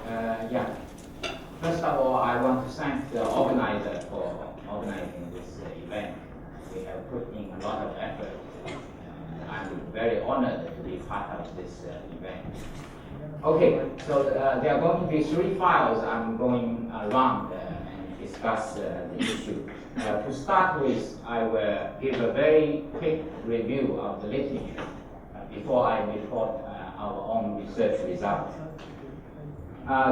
Yeah. First of all, I want to thank the organizer for organizing this event. We have put in a lot of effort. I'm very honored to be part of this event. Okay, so there are going to be 3 files I'm going around and discuss the issue. To start with, I will give a very quick review of the literature before I report our own research results.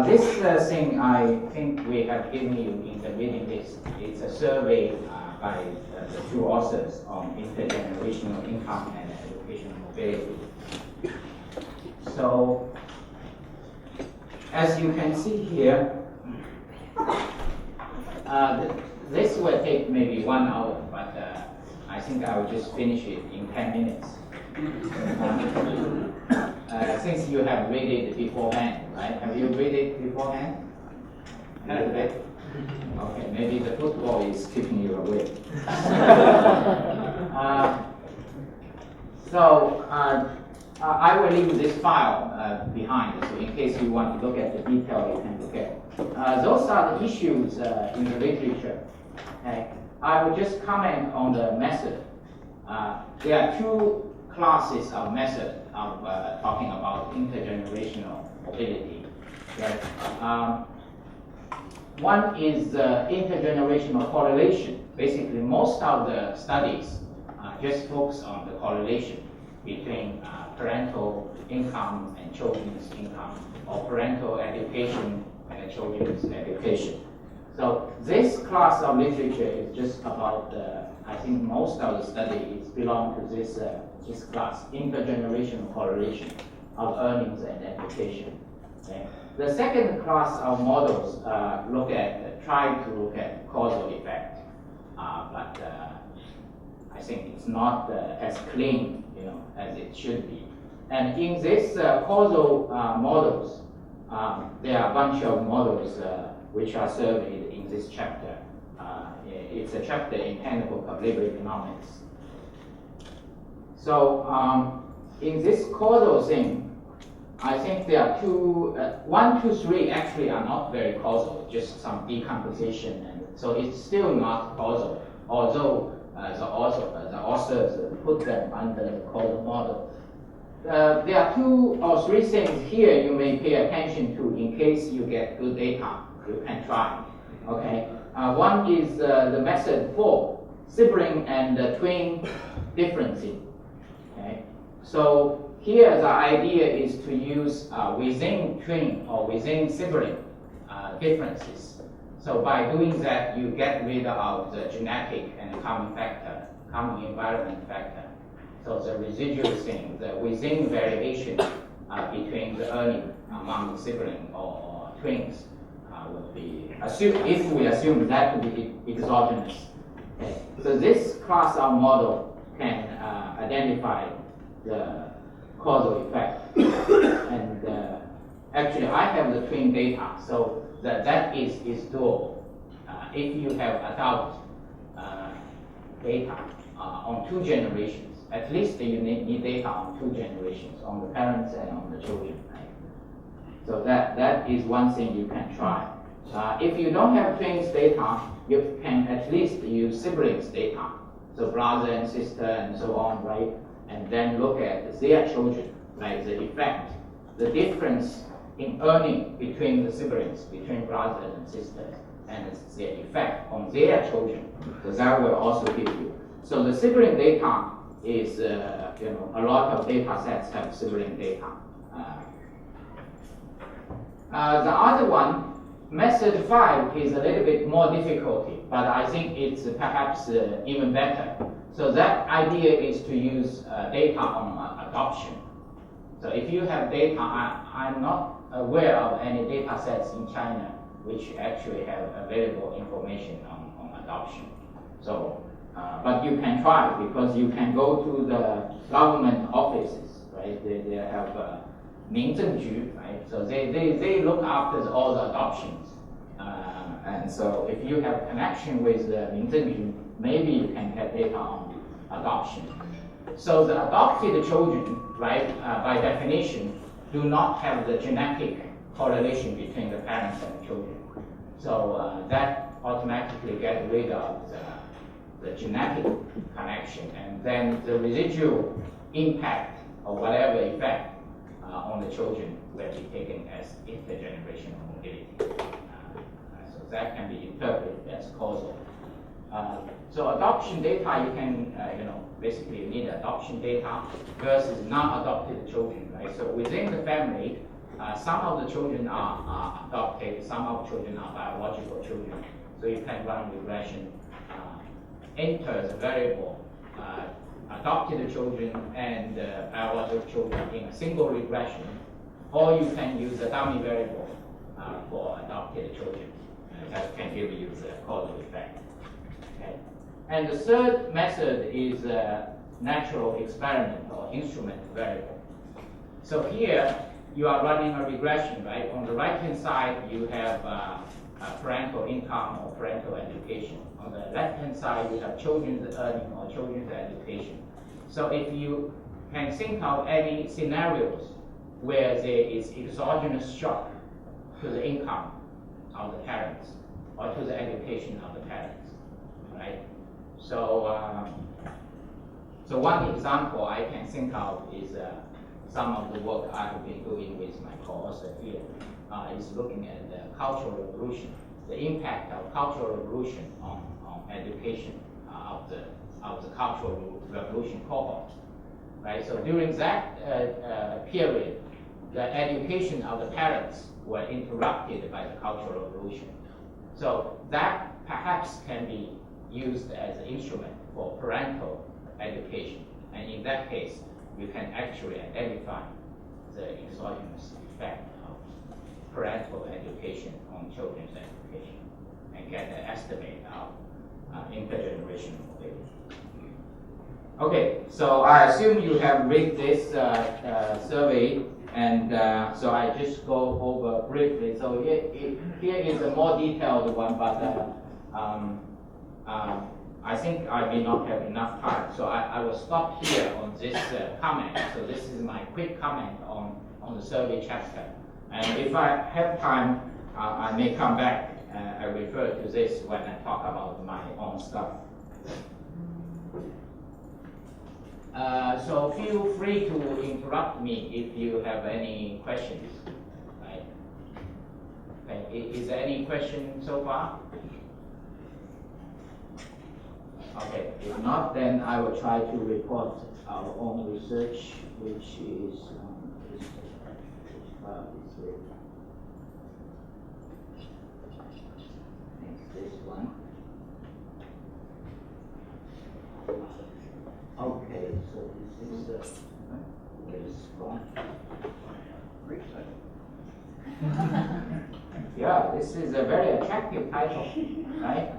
This thing I think we have given you in the reading list. It's a survey by the 2 authors on intergenerational income and educational mobility. So, as you can see here, this will take maybe 1 hour, but I think I will just finish it in 10 minutes. Since you have read it beforehand, right? Have you read it beforehand? A little bit? Okay, maybe the football is keeping you awake. I will leave this file behind, so in case you want to look at the detail, you can look at. Those are the issues in the literature. Okay? I will just comment on the method. There are 2 classes of method of talking about intergenerational mobility. Right? One is intergenerational correlation. Basically, most of the studies just focus on the correlation between parental income and children's income, or parental education and children's education. So this class of literature is just about, I think most of the studies belong to this class, intergenerational correlation of earnings and education. Okay? The second class of models try to look at causal effect, but I think it's not as clean, as it should be. And in this causal models, there are a bunch of models which are surveyed in this chapter. It's a chapter in Handbook of Labor Economics. So in this causal thing, I think there are 1, 2, 3 actually are not very causal, just some decomposition, and so it's still not causal, although the authors put them under the causal model. There are 2 or 3 things here you may pay attention to in case you get good data. You can try. Okay. One is the method 4, sibling and twin differencing. Okay. So here the idea is to use within twin or within sibling differences. So by doing that, you get rid of the genetic and common factor, common environment factor. So the residual thing, the within variation between the earning among sibling or twins would be if we assume that to be exogenous. Okay. So this class of model can identify the causal effect. And actually, I have the twin data, so that is doable. If you have adult data on 2 generations, at least you need data on 2 generations, on the parents and on the children. Right? So that is one thing you can try. If you don't have twins data, you can at least use siblings data, so brother and sister and so on, right? And then look at their children, like the effect, the difference in earning between the siblings, between brothers and sisters, and their effect on their children. So that will also give you. So the sibling data is, a lot of data sets have sibling data. The other one, method 5, is a little bit more difficulty, but I think it's perhaps even better. So that idea is to use data on adoption. So if you have data, I'm not aware of any data sets in China which actually have available information on adoption. So, but you can try, because you can go to the government offices, right? They have Minzhengju, right? So they look after all the adoptions. And so if you have connection with the Minzhengju, maybe you can get data on adoption. So the adopted children, right, by definition, do not have the genetic correlation between the parents and children. So that automatically gets rid of the genetic connection, and then the residual impact or whatever effect on the children will be taken as intergenerational mobility. So that can be interpreted as causal. So adoption data, you can, basically you need adoption data versus non-adopted children, right? So within the family, some of the children are adopted, some of the children are biological children. So you can run regression, enter the variable, adopted children and biological children in a single regression, or you can use a dummy variable for adopted children. That can give you the causal effect. Okay. And the third method is natural experiment or instrument variable. So here you are running a regression, right? On the right-hand side, you have parental income or parental education. On the left-hand side, you have children's earning or children's education. So if you can think of any scenarios where there is exogenous shock to the income of the parents or to the education of the parents, right? So, so one example I can think of is some of the work I have been doing with my co-author here is looking at the cultural revolution, the impact of cultural revolution on education of the cultural revolution cohort, right? So during that period, the education of the parents were interrupted by the cultural revolution. So that perhaps can be used as an instrument for parental education. And in that case, you can actually identify the exogenous effect of parental education on children's education and get an estimate of intergenerational mobility. Okay, so I assume you have read this survey, and so I just go over briefly. So here is a more detailed one, but I think I may not have enough time, so I will stop here on this comment. So this is my quick comment on the survey chapter. And if I have time, I may come back and refer to this when I talk about my own stuff. So feel free to interrupt me if you have any questions. Right? Okay. Is there any question so far? Okay, if not, then I will try to report our own research, which is this one. Okay, so this is this one. Yeah, this is a very attractive title, right?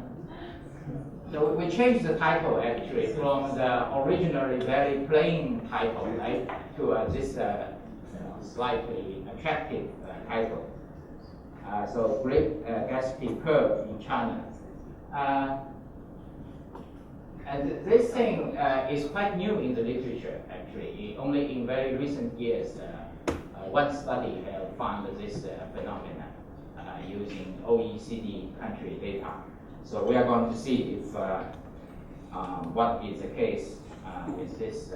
So we changed the title actually from the originally very plain title, right, to this slightly attractive title. So Great Gatsby Curve in China. And this thing is quite new in the literature actually. Only in very recent years, one study found this phenomenon using OECD country data. So we are going to see if what is the case with this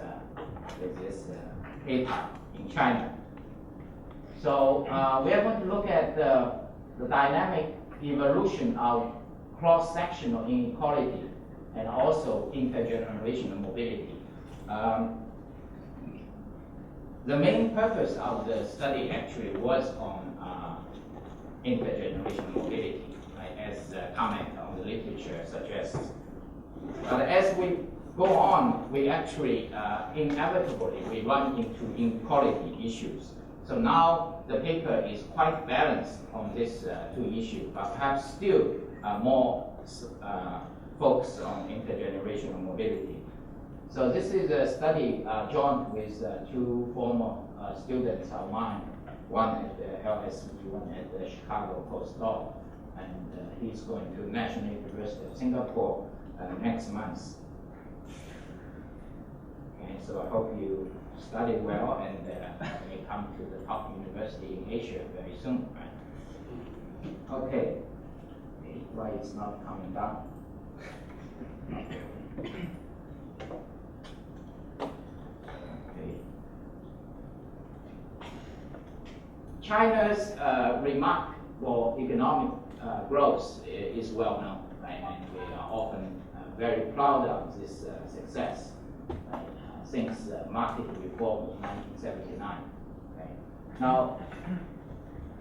data in China. So we are going to look at the dynamic evolution of cross-sectional inequality and also intergenerational mobility. The main purpose of the study actually was on intergenerational mobility, right, as comment on the literature suggests. But as we go on, we actually inevitably we run into inequality issues. So now the paper is quite balanced on these two issues, but perhaps still more focused on intergenerational mobility. So this is a study joined with two former students of mine, one at the LSE, one at the Chicago postdoc, and he's going to National University of Singapore next month. Okay, so I hope you study well and may come to the top university in Asia very soon, right? Okay. Why it's not coming down? Okay. China's remarkable economic growth is well known, right? And we are often very proud of this success, right? Since market reform in 1979. Okay. Now,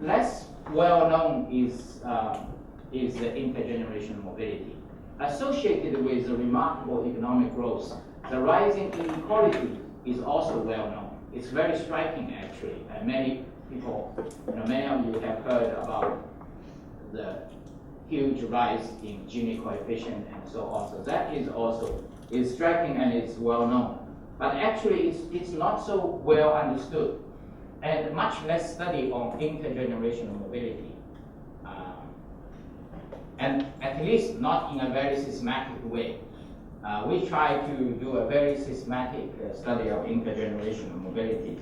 less well known is the intergenerational mobility. Associated with the remarkable economic growth, the rising inequality is also well known. It's very striking, actually. Many people, many of you have heard about the huge rise in Gini coefficient and so on. So that is also striking and it's well known. But actually, it's not so well understood, and much less study on intergenerational mobility. And at least not in a very systematic way. We try to do a very systematic study of intergenerational mobility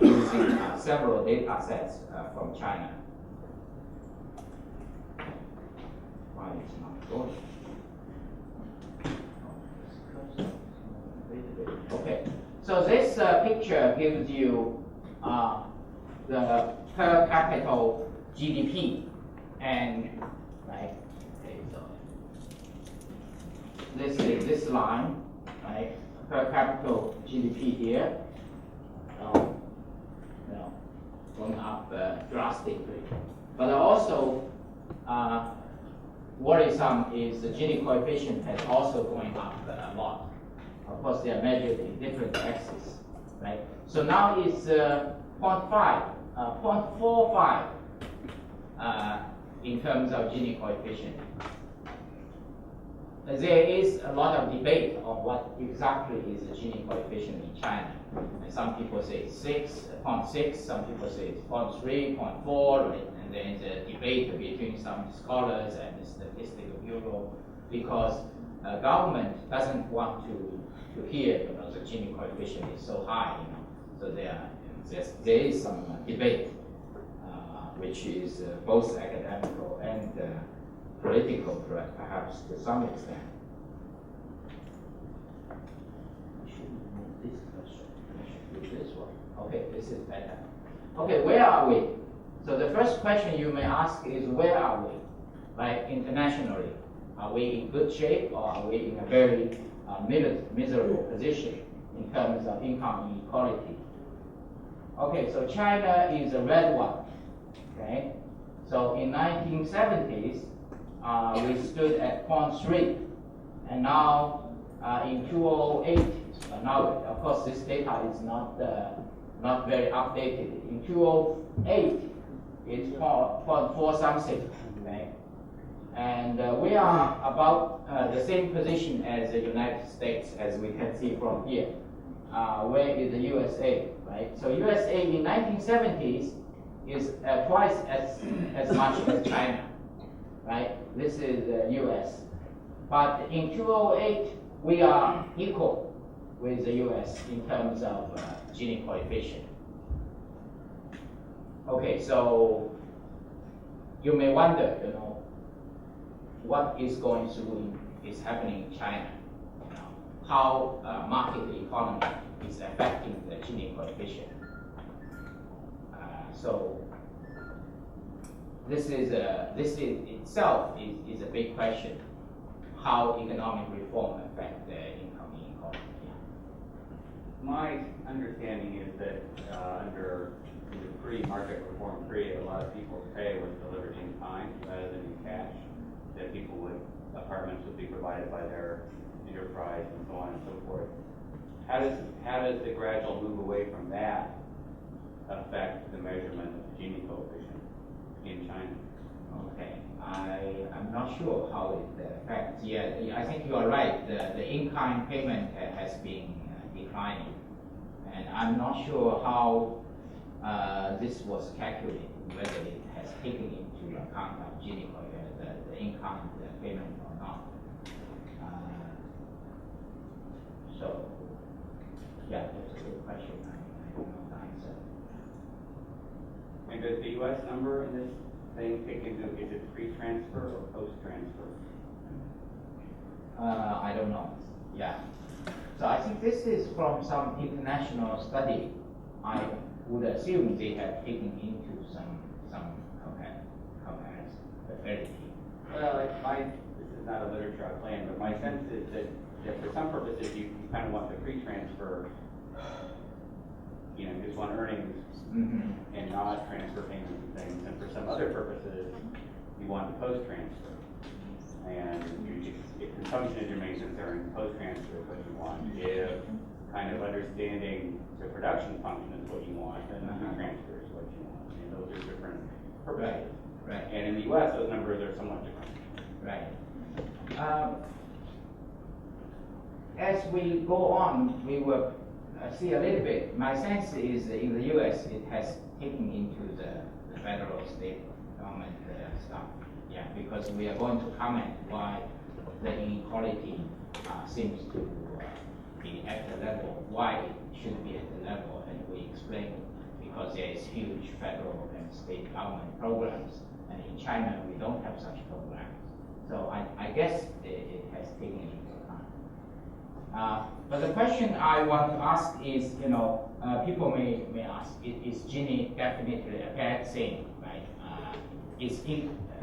using several data sets from China. Why it's not going? Okay, so this picture gives you the per capita GDP, and right. This is this line, right? Per capita GDP here, going up drastically. But also, worrisome is the Gini coefficient has also going up a lot. Of course, they are measured in different axes, right? So now it's 0.45 in terms of Gini coefficient. There is a lot of debate on what exactly is the Gini coefficient in China. And some people say it's 0.6, some people say it's 0.3, 0.4, right? And there is a debate between some scholars and the statistical bureau because government doesn't want to hear the Gini coefficient is so high. So there is some debate, which is both academical and political, perhaps to some extent. I shouldn't move this question. I should do this one. Okay, this is better. Okay, where are we? So the first question you may ask is, where are we? Like internationally, are we in good shape or are we in a very miserable position in terms of income inequality? Okay, so China is a red one. Okay, so in 1970s. We stood at 0.3, and now in 2008, now of course this data is not very updated. In 2008, it's 0.4 something, okay? And we are about the same position as the United States, as we can see from here. Where is the USA, right? So USA in 1970s is twice as much as China. Right? This is the US. But in 2008, we are equal with the US in terms of Gini coefficient. Okay, so you may wonder, what is happening in China? How market economy is affecting the Gini coefficient. So this itself is a big question. How economic reform affect the income inequality? My understanding is that under the pre-market reform period, a lot of people's pay was delivered in kind rather than in cash. That apartments would be provided by their enterprise and so on and so forth. How does the gradual move away from that affect the measurement of the Gini coefficient in China? Okay, I'm not sure how it affects. Yeah, I think you are right. The in-kind payment has been declining, and I'm not sure how this was calculated, whether it has taken into account of Gini coefficient, the in-kind payment or not. So, Yeah, that's a good question. I don't know the answer. And does the U.S. number in this thing take into, is it pre-transfer or post-transfer? I don't know. Yeah. So I think this is from some international study. I would assume they have taken into some compatibility. Well, this is not a literature I plan, but my sense is that for some purposes you kind of want the pre-transfer, you just want earnings and not transfer payments and things. And for some other purposes, you want the post-transfer. And if consumption is your main concern, post-transfer is what you want. If kind of understanding the production function is what you want, then the transfer is what you want. And those are different purposes. Right. And in the U.S., those numbers are somewhat different. Right. As we go on, we will see a little bit. My sense is in the U.S. it has taken into the federal state government stuff. Yeah, because we are going to comment why the inequality seems to be at the level, why it should be at the level, and we explain because there is huge federal and state government programs, and in China we don't have such programs. So I guess it has taken into account. But the question I want to ask is, people may ask, is Gini definitely a bad thing, right? Is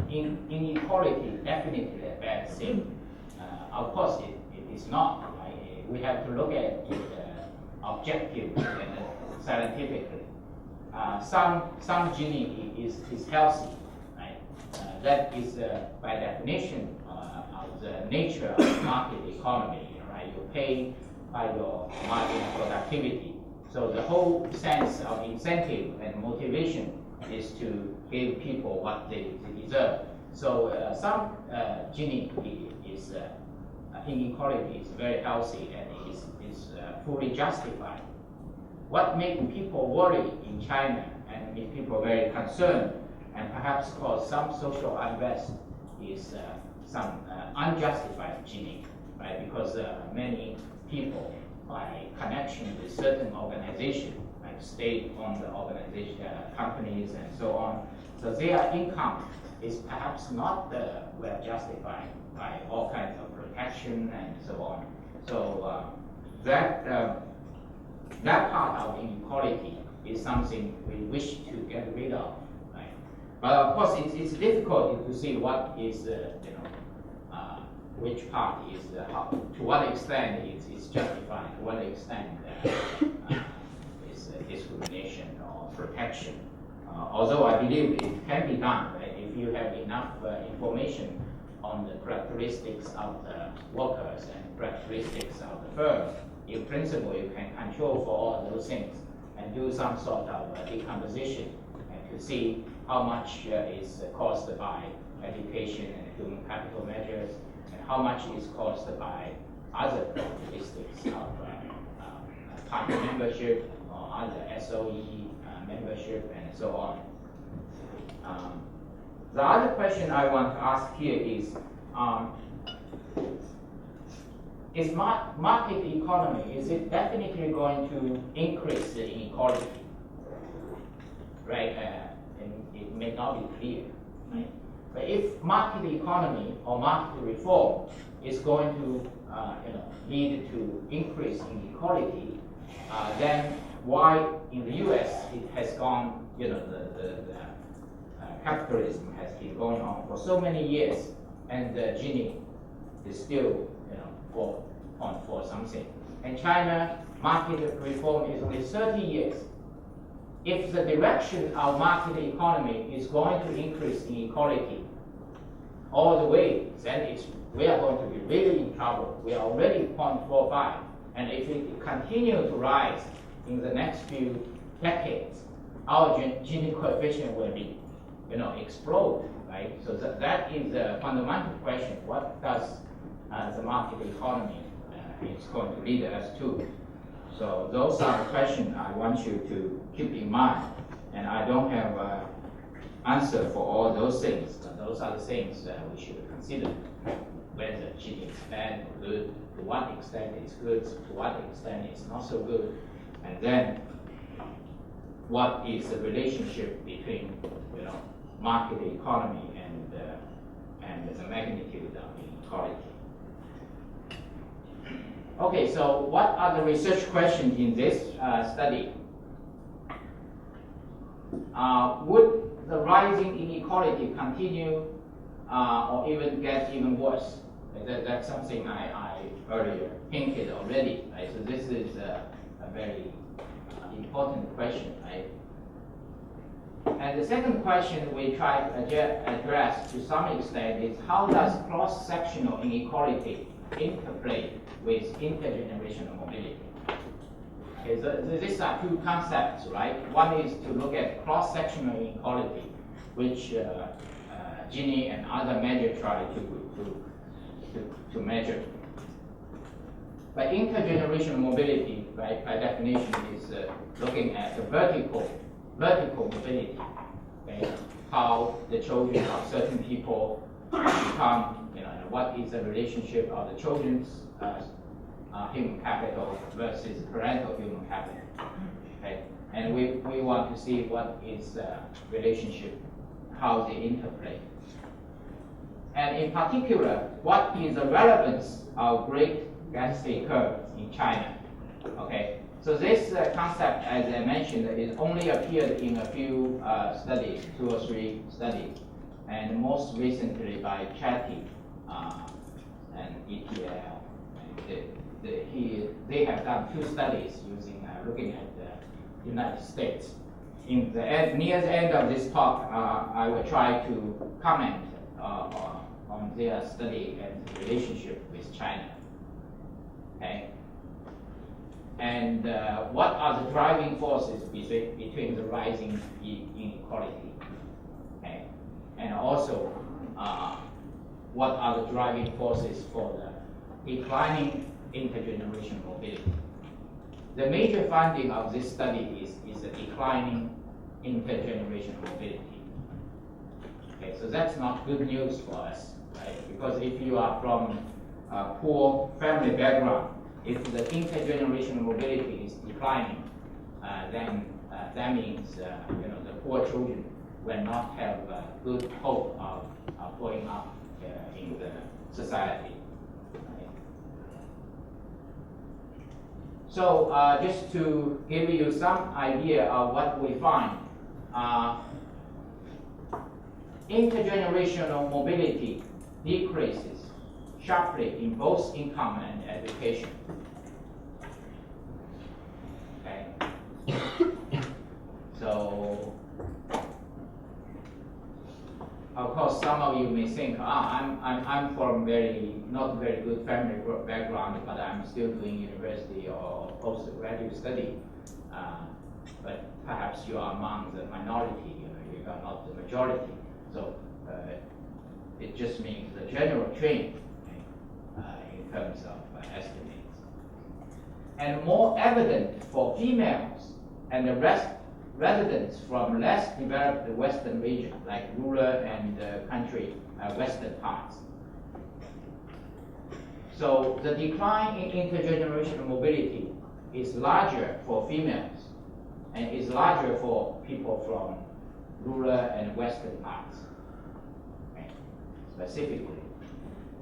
inequality definitely a bad thing? Of course, it is not. Right? We have to look at it objectively and scientifically. Some Gini is healthy, right? That is by definition of the nature of the market economy. Right? You pay by your margin productivity. So the whole sense of incentive and motivation is to give people what they deserve. So some Gini is inequality is very healthy and is fully justified. What makes people worry in China and make people very concerned and perhaps cause some social unrest is some unjustified Gini, right? Because many people, by connection with certain organizations, like state-owned organization, companies, and so on, so their income is perhaps not well justified by all kinds of protection and so on. So that part of inequality is something we wish to get rid of, right? But of course, it's difficult to see what is which part is to what extent it's justified, to what extent is discrimination or protection. Although I believe it can be done, right? If you have enough information on the characteristics of the workers and characteristics of the firm, in principle you can control for all those things and do some sort of decomposition and to see how much is caused by education and human capital measures and how much is caused by other characteristics of party membership or other SOE membership and so on. The other question I want to ask here is market economy, is it definitely going to increase the inequality? Right? And it may not be clear. Right? But if market economy or market reform is going to lead to increase in inequality, then why in the U.S. it has gone, the capitalism has been going on for so many years, and Gini is still, for something. And China market reform is only 30 years. If the direction of market economy is going to increase inequality all the way, then we are going to be really in trouble. We are already 0.45, and if it continues to rise in the next few decades, our Gini coefficient will be, explode, right? So that is a fundamental question. What does the market economy is going to lead us to? So those are the questions I want you to keep in mind. And I don't have an answer for all those things, but those are the things that we should consider. whether gene is bad or good, to what extent it's good, to what extent it's not so good, and then what is the relationship between market economy and the magnitude of inequality. Okay, so what are the research questions in this study? Would the rising inequality continue or even get even worse? That's something I earlier hinted already. Right? So this is a very important question. Right? And the second question we try to address to some extent is how does cross-sectional inequality interplay with intergenerational mobility? Okay, so these are two concepts, right? One is to look at cross-sectional inequality, which Ginny and other measures try to measure. But intergenerational mobility, right, by definition, is looking at the vertical mobility. Okay? How the children of certain people become, what is the relationship of the children's human capital versus parental human capital. Okay? And we want to see what is the relationship, how they interplay. And in particular, what is the relevance of great density curve in China? Okay, so this concept, as I mentioned, is only appeared in a few studies, 2 or 3 studies, and most recently by Chatty and ETL. They have done 2 studies looking at the United States. In the near the end of this talk, I will try to comment on their study and relationship with China. Okay, and what are the driving forces between the rising inequality? Okay, and also what are the driving forces for the declining intergenerational mobility? The major finding of this study is the declining intergenerational mobility. Okay, so that's not good news for us, right? Because if you are from a poor family background, if the intergenerational mobility is declining, then that means the poor children will not have good hope of growing up in the society. Right? So just to give you some idea of what we find, intergenerational mobility decreases sharply in both income and education. Okay. So, of course, some of you may think, I'm from not very good family background, but I'm still doing university or postgraduate study. But perhaps you are among the minority. You are not the majority. So it just means the general trend in terms of estimates. And more evident for females and the residents from less developed Western region, like rural and country Western parts. So the decline in intergenerational mobility is larger for females and is larger for people from rural and Western parts, okay, specifically.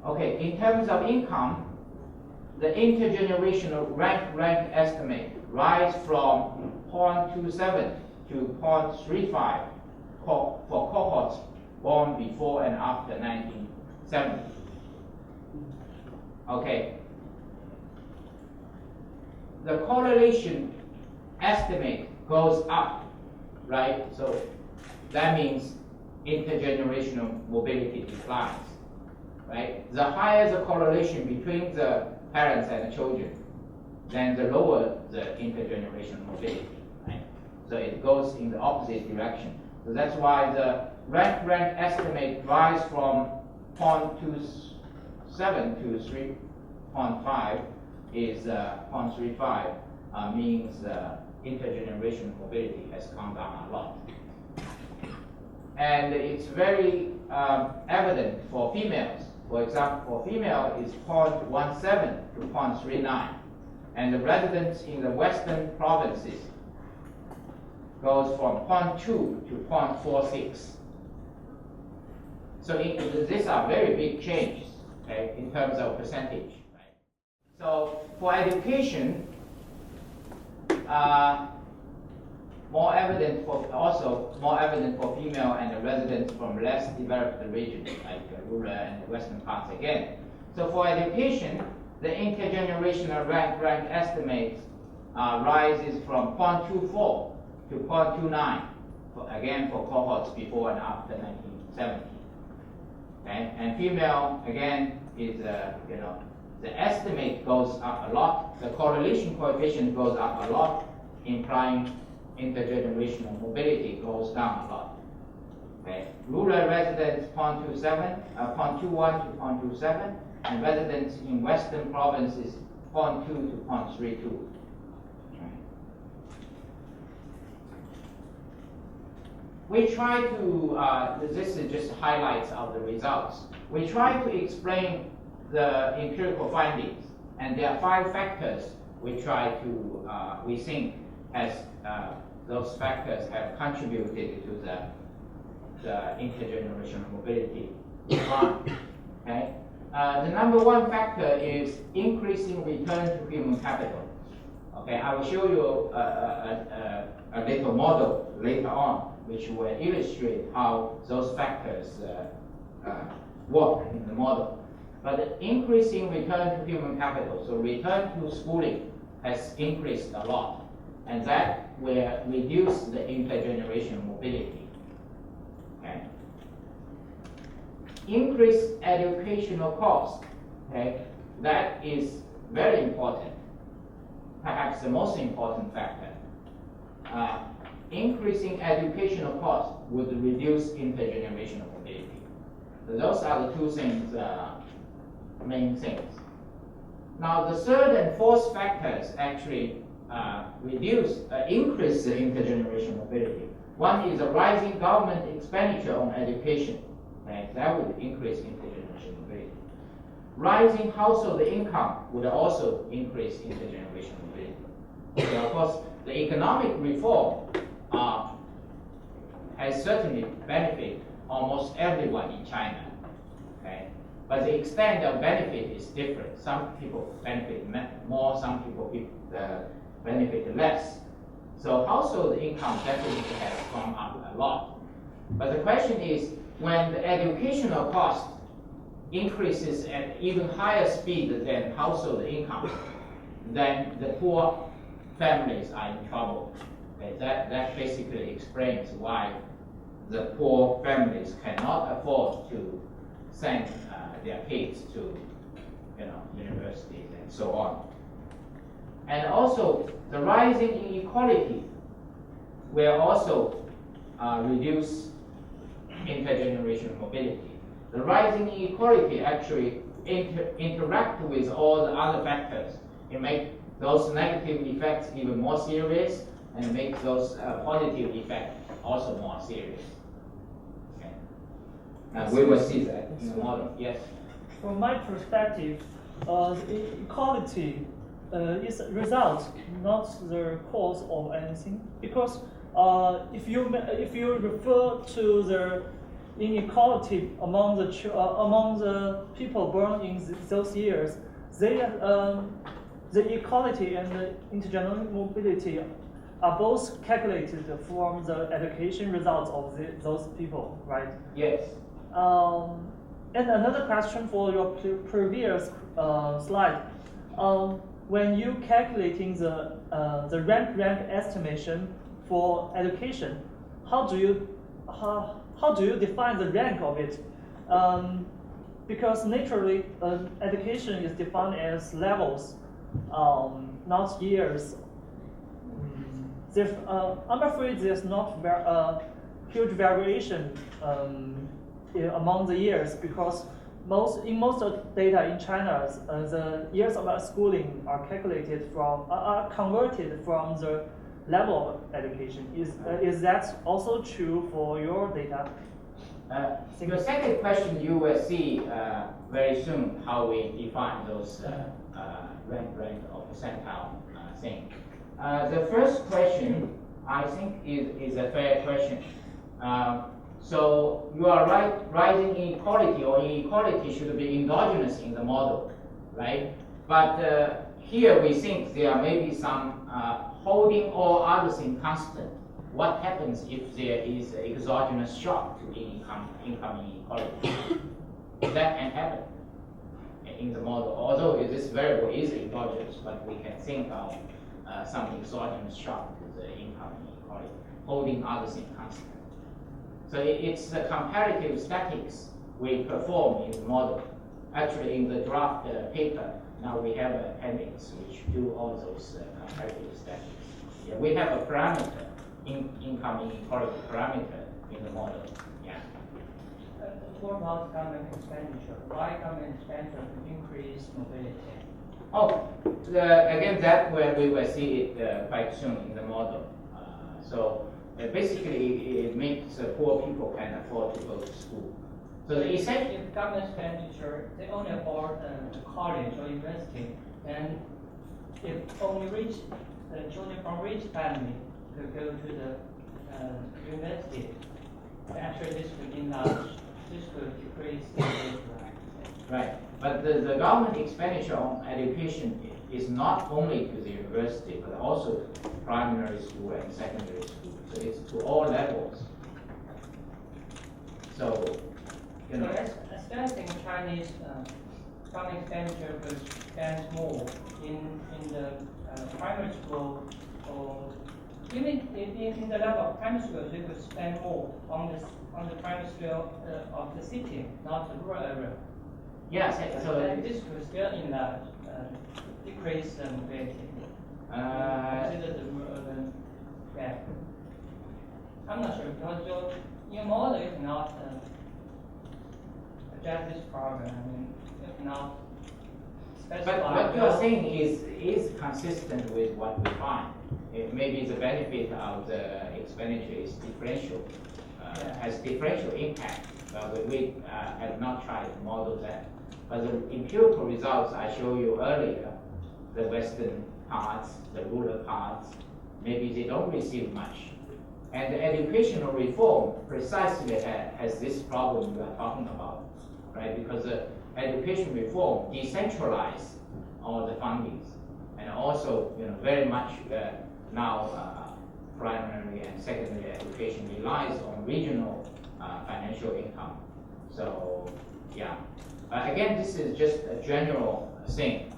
Okay, in terms of income, the intergenerational rank estimate rise from 0.27 to 0.35 for cohorts born before and after 1970. Okay. The correlation estimate goes up, right? So that means intergenerational mobility declines, right? The higher the correlation between the parents and the children, then the lower the intergenerational mobility, right? So it goes in the opposite direction. So that's why the rank estimate rise from 0.27 to 3.5 is 0.35 means intergenerational mobility has come down a lot. And it's very evident for females. For example, for female is 0.17 to 0.39, and the residents in the western provinces goes from 0.2 to 0.46. So these are very big changes, okay, in terms of percentage. Right? So for education, more evident for female and the residents from less developed regions like rural and the western parts again. So for education, the intergenerational rank estimate rises from 0.24 to 0.29, again for cohorts before and after 1970. Okay? And female again is the estimate goes up a lot. The correlation coefficient goes up a lot, implying intergenerational mobility goes down a lot. Okay. Rural residents 0.21 to 0.27, and residents in western provinces 0.2 to 0.32. We try to, this is just highlights of the results. We try to explain the empirical findings, and there are 5 factors we try to, we think has those factors have contributed to the intergenerational mobility decline. Okay? The number 1 factor is increasing return to human capital. Okay, I will show you a little model later on, which will illustrate how those factors work in the model. But the increasing return to human capital, so return to schooling, has increased a lot, and that will reduce the intergenerational mobility. Okay. Increased educational cost, okay, that is very important, perhaps the most important factor. Increasing educational cost would reduce intergenerational mobility. So those are the 2 things, main things. Now the 3rd and 4th factors actually increase the intergenerational mobility. One is a rising government expenditure on education. Okay? That would increase intergenerational mobility. Rising household income would also increase intergenerational mobility. So of course, the economic reform has certainly benefited almost everyone in China. Okay? But the extent of benefit is different. Some people benefit more, some people benefit less. So household income definitely has gone up a lot. But the question is, when the educational cost increases at even higher speed than household income, then the poor families are in trouble. Okay, that basically explains why the poor families cannot afford to send their kids to universities and so on. And also, the rising inequality will also reduce intergenerational mobility. The rising inequality actually interact with all the other factors. It makes those negative effects even more serious, and make those positive effects also more serious. Okay. We will see that in the model. Yes? From my perspective, equality is a result, not the cause of anything. Because if you refer to the inequality among the people born in those years, the equality and the intergenerational mobility are both calculated from the education results of those people, right? Yes. And another question for your previous slide. When you calculating the rank estimation for education, how do you define the rank of it? Because naturally, education is defined as levels, not years. I'm afraid there's not huge variation among the years, because in most of the data in China, the years of schooling are converted from the level of education. Is that also true for your data? Your second question, you will see very soon how we define those rank or percentile thing. The first question, I think, is a fair question. So you are right, rising inequality or inequality should be endogenous in the model, right? But here we think there may be some holding all other things constant. What happens if there is an exogenous shock to income inequality? That can happen in the model. Although this variable is endogenous, but we can think of some exogenous shock to the income inequality, holding other things constant. So it's the comparative statics we perform in the model. Actually, in the draft paper, now we have an appendix which do all those comparative statics. Yeah, we have a parameter, income inequality parameter in the model. Yeah. What about government expenditure? Why government expenditure to increase mobility? Oh, again, that we will see it quite soon in the model. So basically, it makes poor people can afford to go to school. So the essential. If government expenditure, they only afford college or university, and if only rich children from rich family could go to the university, actually this could enlarge, this could decrease the Right, but the government expenditure on education is not only to the university, but also to primary school and secondary school. So it's to all levels. So, you know. So I still think Chinese government expenditure could spend more in the primary school, or even in the level of primary school, they could spend more on the primary school of the city, not the rural area. Yes, so this could still enlarge, decrease the mobility. Consider the urban gap. I'm not sure because your model is not address this problem. I mean, if not specify. But what you are saying is consistent with what we find. Maybe the benefit of the expenditure is differential, has differential impact. We have not tried to model that. But the empirical results I showed you earlier, the western parts, the rural parts, maybe they don't receive much. And the educational reform precisely has this problem we are talking about, right? Because the education reform decentralizes all the fundings, and also, very much now primary and secondary education relies on regional financial income. So, yeah. Again, this is just a general thing.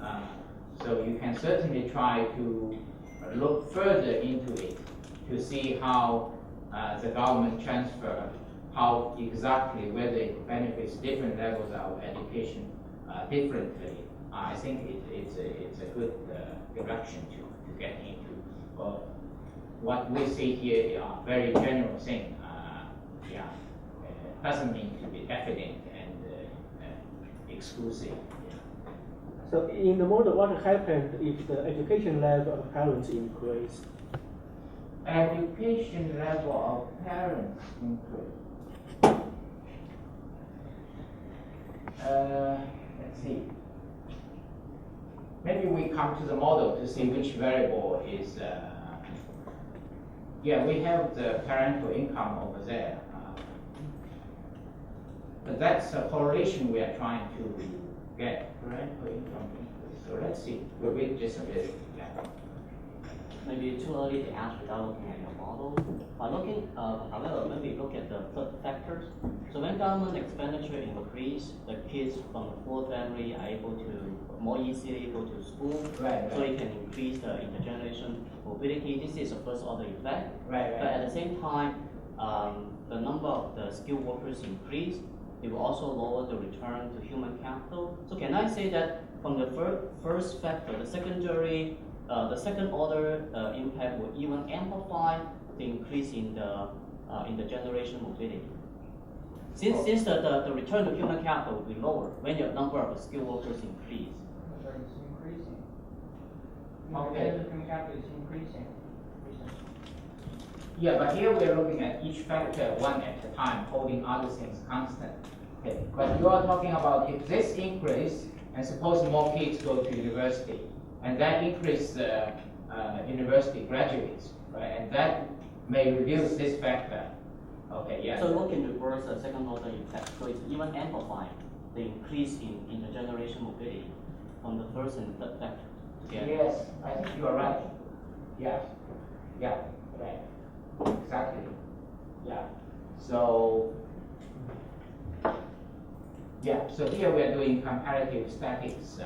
So you can certainly try to look further into it to see how the government transfer, how exactly, whether it benefits different levels of education differently. I think it's a good direction to get into. What we see here are very general things. Doesn't mean to be definite and exclusive. So in the model, what happened if the education level of parents increase? Education level of parents increase. Let's see. Maybe we come to the model to see which variable is. We have the parental income over there. But that's a correlation we are trying to get, parental income increase. So let's see. We'll wait just a bit. Yeah. Maybe too early to ask without looking at your model. However, when we look at the third factors, so when government expenditure increase, the kids from the poor family are able to more easily go to school. Right. So it can increase the intergenerational mobility. This is a first order effect. Right. But at the same time, the number of the skilled workers increase. It will also lower the return to human capital. So can I say that from the first factor, the secondary, the second order impact will even amplify the increase in the generation mobility? Since the return to human capital will be lower when your number of skilled workers increase. But it's increasing. Okay. The human capital is increasing. Yeah, but here we're looking at each factor one at a time, holding other things constant. Okay, but you are talking about if this increase, and suppose more kids go to university, and that increase university graduates, right? And that may reduce this factor. Okay, yeah. So look in reverse the second order effect. So it's even amplifying the increase in intergenerational mobility from the first and third factor together. Yes, I think you are right. Yeah, yeah, right. Exactly. Yeah. So, yeah. So here we are doing comparative statics.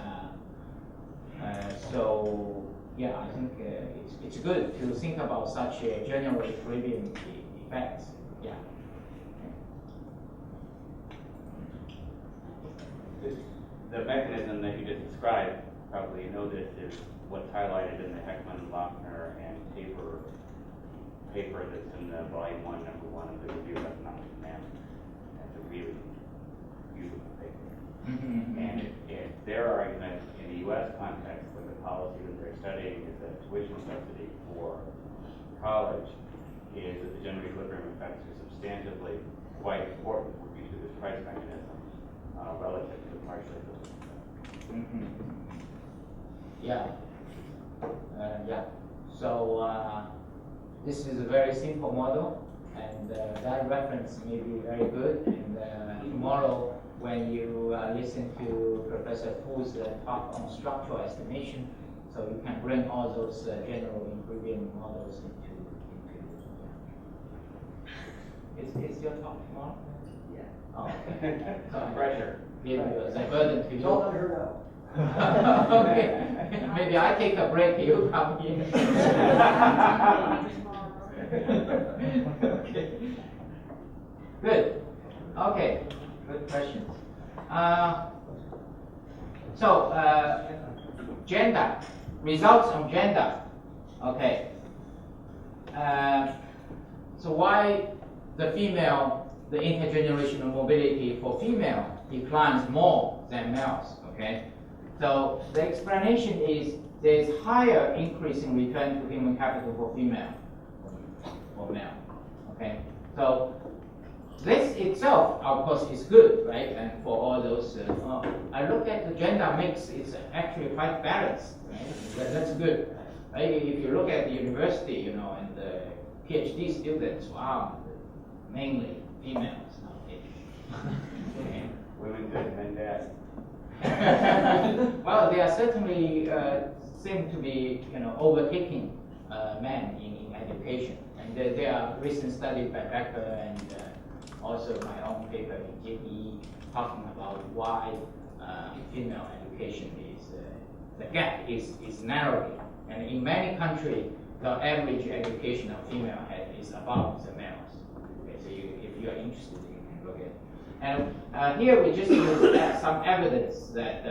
So yeah, I think it's good to think about such a general equilibrium effects. Yeah. The mechanism that you just described, probably you know this, is what's highlighted in the Heckman, Lochner, and Tabor paper that's in the volume 1, number 1 of the Review of Economic Dynamics. That's a really beautiful paper. Mm-hmm. And their argument in the U.S. context with the policy that they're studying is that tuition subsidy for college is that the general equilibrium effects are substantively quite important due to this price mechanism relative to the partially equivalent effect. Mm-hmm. Yeah. Yeah. So this is a very simple model, and that reference may be very good. And tomorrow, when you listen to Professor Fu's talk on structural estimation, so you can bring all those general equilibrium models into. Is your talk tomorrow? Yeah. Oh, okay. Some pressure. Give you a burden to you. Don't let her know. Okay. Maybe I take a break, you come here. Okay. Good. Okay. Good questions. Gender. Results on gender. Okay. So why the intergenerational mobility for female declines more than males? Okay. So the explanation is there is higher increase in return to human capital for female or male. Okay. So this itself, of course, is good, right? And for all those, I look at the gender mix; it's actually quite balanced. Right? That's good. Right? If you look at the university, and the PhD students, wow, mainly females. Okay. Women good, men bad. Well, they are certainly seem to be, overtaking men in education, and there are recent studies by Becker and also my own paper in JPE talking about why female education is the gap is narrowing, and in many countries the average education of female is above the males. Okay, so if you are interested, you can look at it. And here we just use some evidence that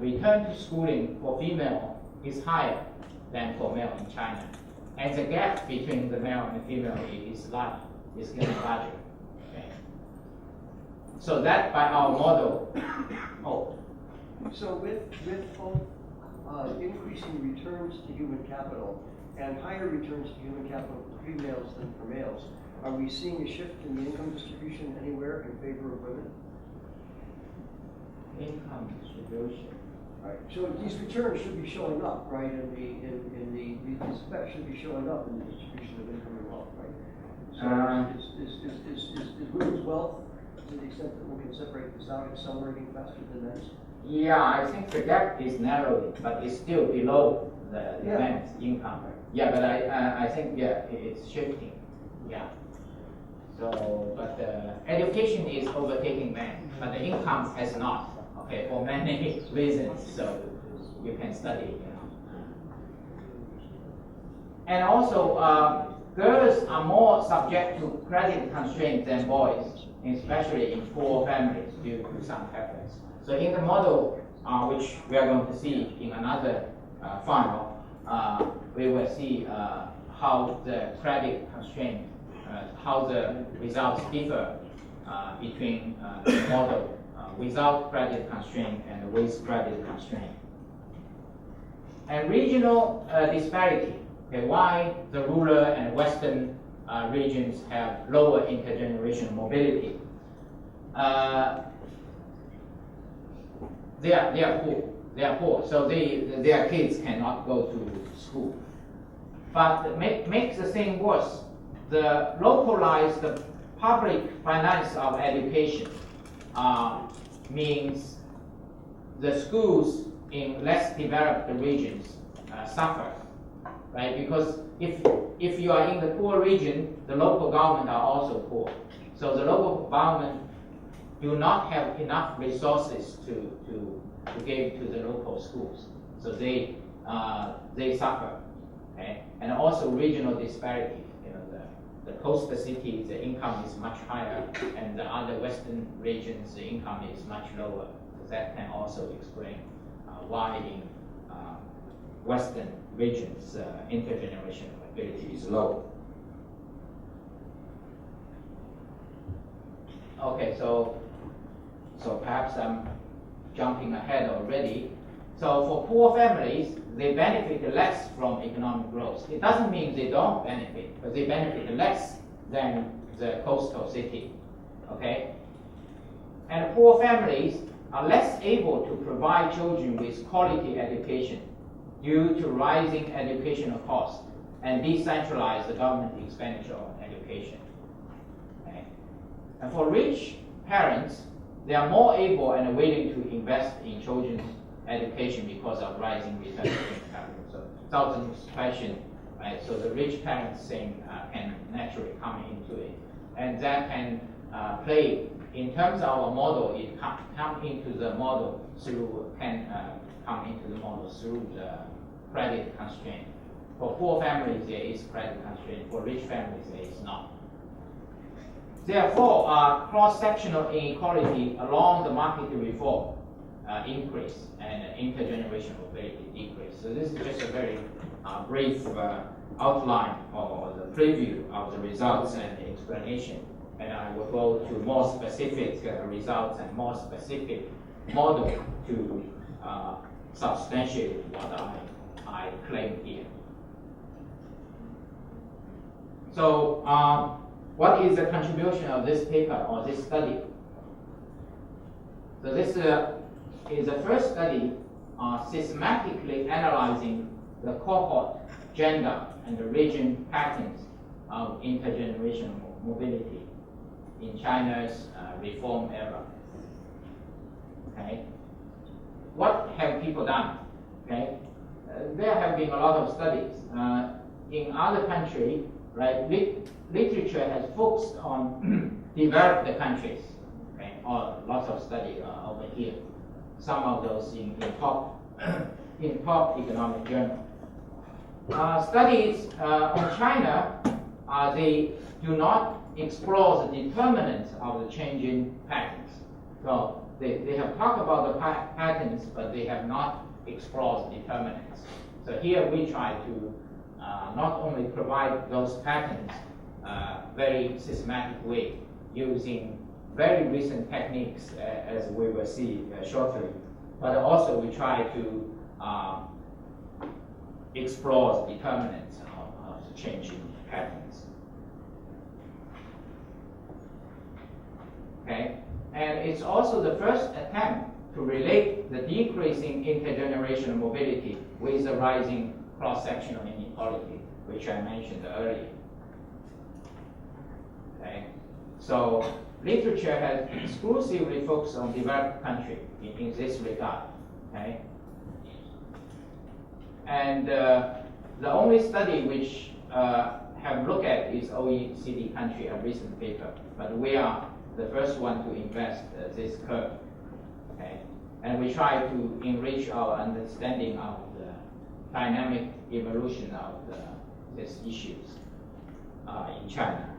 return to schooling for female is higher than for male in China. And the gap between the male and the female is large, is getting larger. Okay. So that by our model, So with both increasing returns to human capital and higher returns to human capital for females than for males, are we seeing a shift in the income distribution anywhere in favor of women? income distribution. Right. So these returns should be showing up, right? These effects should be showing up in the distribution of income and wealth, right? So is women's wealth, to the extent that we can separate this out, accelerating faster than men's? Yeah, I think the gap is narrowing, but it's still below the Yeah. men's income. Yeah, but I think it's shifting. Yeah. So, but education is overtaking men, but the income has not. Okay, for many reasons. So you can study. And also, girls are more subject to credit constraints than boys, especially in poor families due to some factors. So in the model, which we are going to see in another file, we will see how the credit constraint, how the results differ between the model without credit constraint and with credit constraint. And regional disparity. Okay, why the rural and western regions have lower intergenerational mobility? They are poor. They are poor, so their kids cannot go to school. But makes the thing worse. The localized public finance of education means the schools in less developed regions suffer, right? Because if you are in the poor region, the local government are also poor. So the local government do not have enough resources to give to the local schools. So they suffer, okay? And also regional disparity. You know, the coastal cities, the income is much higher, and the other western regions, the income is much lower. So that can also explain why in western regions intergenerational mobility is low. Okay, so perhaps I'm jumping ahead already. So for poor families, they benefit less from economic growth. It doesn't mean they don't benefit, but they benefit less than the coastal city, okay? And poor families are less able to provide children with quality education due to rising educational costs and decentralized government expenditure on education. Okay? And for rich parents, they are more able and willing to invest in children's education because of rising return on capital. So Zhao's question, right? So the rich parents thing can naturally come into it, and that can play in terms of our model. It come into the model through come into the model through the credit constraint. For poor families, there is credit constraint. For rich families, there is not. Therefore, cross-sectional inequality along the market reform increase and intergenerational mobility decrease. So this is just a very brief outline or the preview of the results and the explanation. And I will go to more specific results and more specific model to substantiate what I claim here. So what is the contribution of this paper or this study? So this is the first study systematically analyzing the cohort, gender, and the region patterns of intergenerational mobility in China's reform era. Okay, what have people done? Okay, there have been a lot of studies in other countries. Right, literature has focused on developed countries. Okay, or lots of study over here. Some of those in top economic journal. Studies on China, they do not explore the determinants of the changing patterns. So they have talked about the patterns, but they have not explored the determinants. So here we try to not only provide those patterns very systematic way using very recent techniques, as we will see shortly, but also we try to explore the determinants of the changing patterns. Okay, and it's also the first attempt to relate the decreasing intergenerational mobility with the rising cross-sectional inequality, which I mentioned earlier. Okay, so literature has exclusively focused on developed countries in this regard. Okay, and the only study which have looked at is OECD country, a recent paper, but we are the first one to invest this curve. Okay, and we try to enrich our understanding of the dynamic evolution of these issues in China.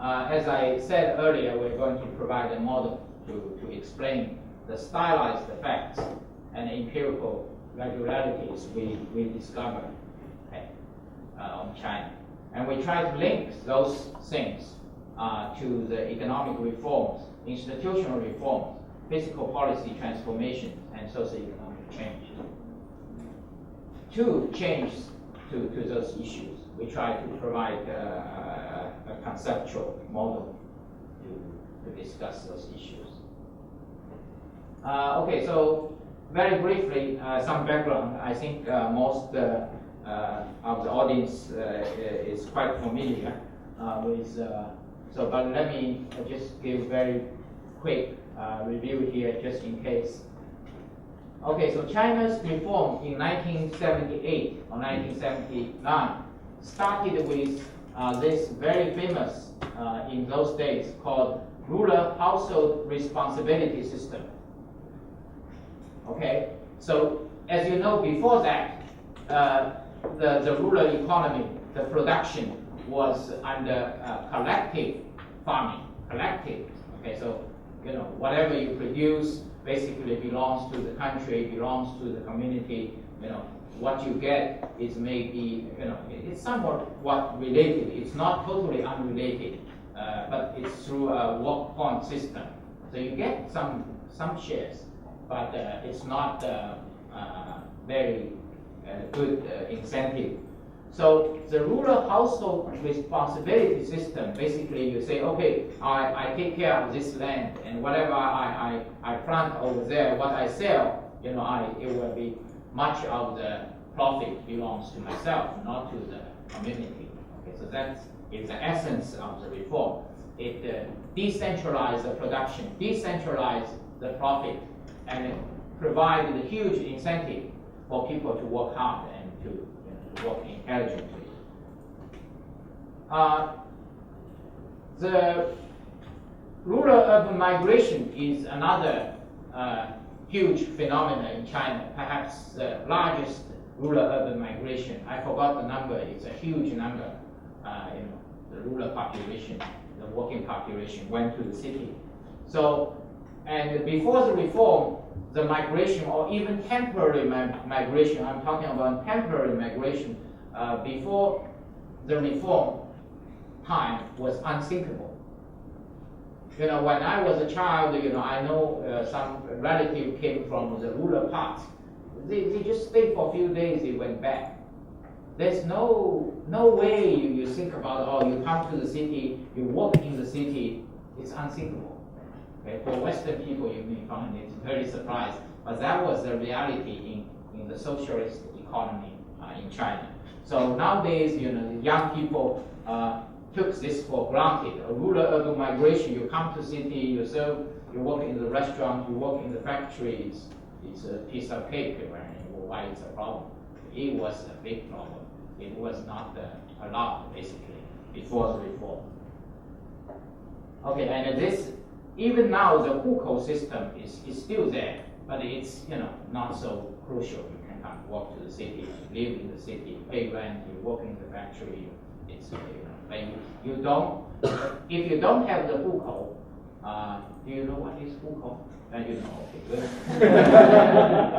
As I said earlier, we're going to provide a model to explain the stylized effects and empirical regularities we discover on China. And we try to link those things to the economic reforms, institutional reforms, fiscal policy transformation, and socioeconomic change. to change to those issues. We try to provide a conceptual model to discuss those issues. Okay, so very briefly, some background. I think most of the audience is quite familiar with. But let me just give very quick review here, just in case. Okay, so China's reform in 1978 or 1979 started with this very famous, in those days, called rural household responsibility system. Okay, so as you know, before that, the rural economy, the production was under collective farming, collective. Okay, so whatever you produce basically belongs to the country, belongs to the community. What you get is maybe it's somewhat related. It's not totally unrelated, but it's through a work point system. So you get some shares, but it's not very good incentive. So the rural household responsibility system, basically you say, okay, I take care of this land, and whatever I plant over there, what I sell, it will be much of the profit belongs to myself, not to the community. Okay, so that is the essence of the reform. It decentralized the production, decentralized the profit, and it provided a huge incentive for people to work hard and to work intelligently. The rural-urban migration is another huge phenomenon in China, perhaps the largest rural-urban migration. I forgot the number. It's a huge number. The rural population, the working population went to the city. So, and before the reform, the migration or even temporary migration, I'm talking about temporary migration, before the reform time was unthinkable. When I was a child, I know some relative came from the rural parts. They just stayed for a few days, they went back. There's no way you think about, you come to the city, you work in the city. It's unthinkable. Okay? For Western people, you may find it very surprised, but that was the reality in the socialist economy in China. So nowadays, the young people took this for granted. A rural-urban migration, you come to city, you serve, you work in the restaurant, you work in the factory, it's a piece of cake, right? Why it's a problem? It was a big problem. It was not allowed, basically, before the reform. Okay, and this, even now, the hukou system is still there, but it's not so crucial. You can come walk to the city, live in the city, pay rent, you work in the factory. It's but you don't. If you don't have the hukou, do you know what is hukou? You know, okay, good.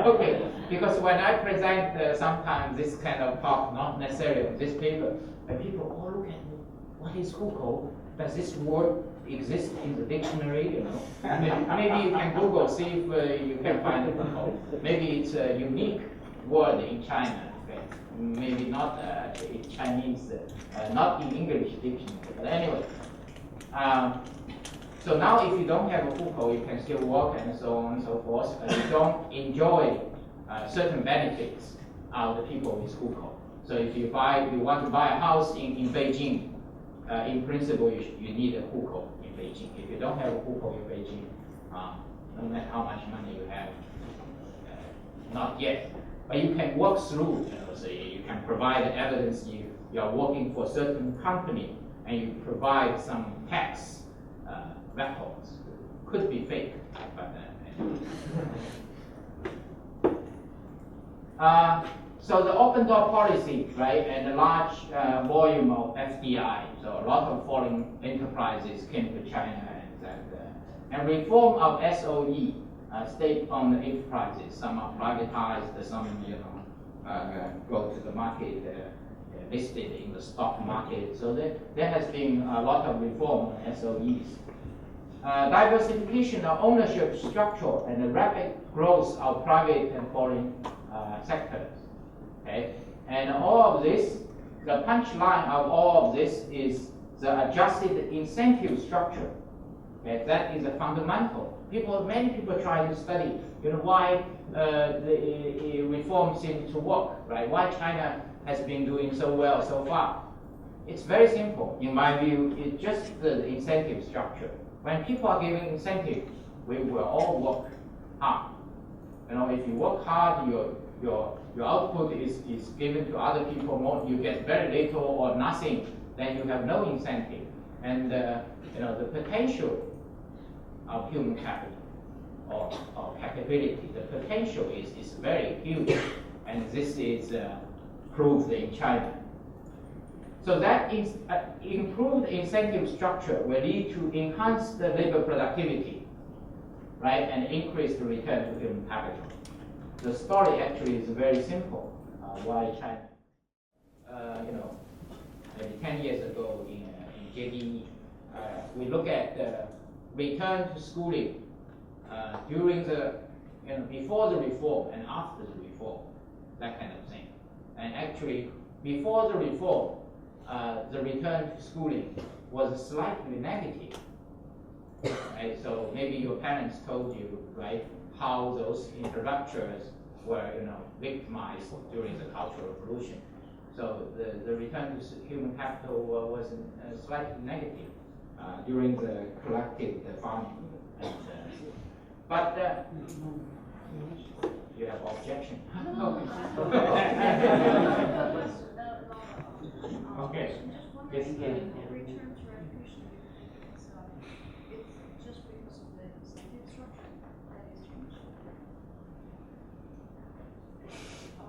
Okay, because when I present sometimes this kind of talk, not necessarily on this paper, and people look at me, what is hukou? Does this word exist in the dictionary? Maybe you can Google, see if you can find it. Maybe it's a unique word in China. Okay? Maybe not in Chinese, not in English dictionary. But anyway, so now if you don't have a hukou, you can still work and so on and so forth, but you don't enjoy certain benefits of the people with hukou. So if you want to buy a house in Beijing, in principle, you need a hukou in Beijing. If you don't have a hukou in Beijing, no matter how much money you have, not yet. But you can work through, so you can provide evidence you are working for a certain company, and you provide some tax records. Could be fake, but so the open door policy, right, and the large volume of FDI, so a lot of foreign enterprises came to China, and reform of SOE, state-owned enterprises. Some are privatized, some go to the market, listed in the stock market. So there has been a lot of reform on SOEs. Diversification of ownership structure and the rapid growth of private and foreign sectors. Okay, and all of this, the punchline of all of this is the adjusted incentive structure. Okay, that is a fundamental. Many people try to study, why the reform seems to work, right? Why China has been doing so well so far. It's very simple, in my view. It's just the incentive structure. When people are giving incentive, we will all work hard. If you work hard, your output is given to other people more. You get very little or nothing, then you have no incentive. And the potential of human capital or capability, the potential is very huge, and this is proved in China. So that is improved incentive structure will lead to enhanced labor productivity, right, and increased return to human capital. The story actually is very simple. Why China? Maybe 10 years ago in JD, we look at the return to schooling during the before the reform and after the reform, that kind of thing. And actually, before the reform, the return to schooling was slightly negative. Right? So maybe your parents told you, right, how those intellectuals were, victimized during the Cultural Revolution. So the return to human capital was slightly negative during the collective farming. But you have objection. Okay. Yes. Return to education, it's just because of the incentive structure that is changed.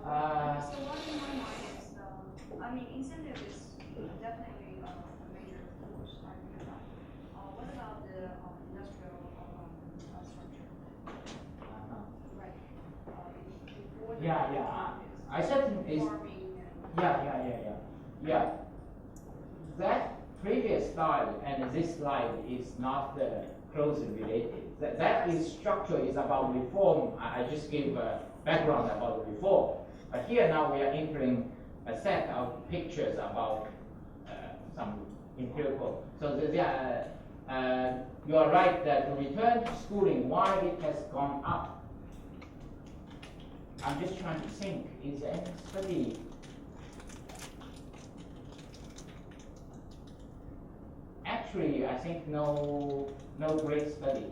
So what in my mind is, incentive is definitely a major force. I agree with that. What about the industrial structure? Right. Before the I said it's farming yeah. That previous slide and this slide is not closely related. That is structure is about reform. I just gave a background about reform. But here now we are entering a set of pictures about some empirical. So you are right that the return to schooling, why it has gone up. I'm just trying to think, is there any study? Actually, I think no great study.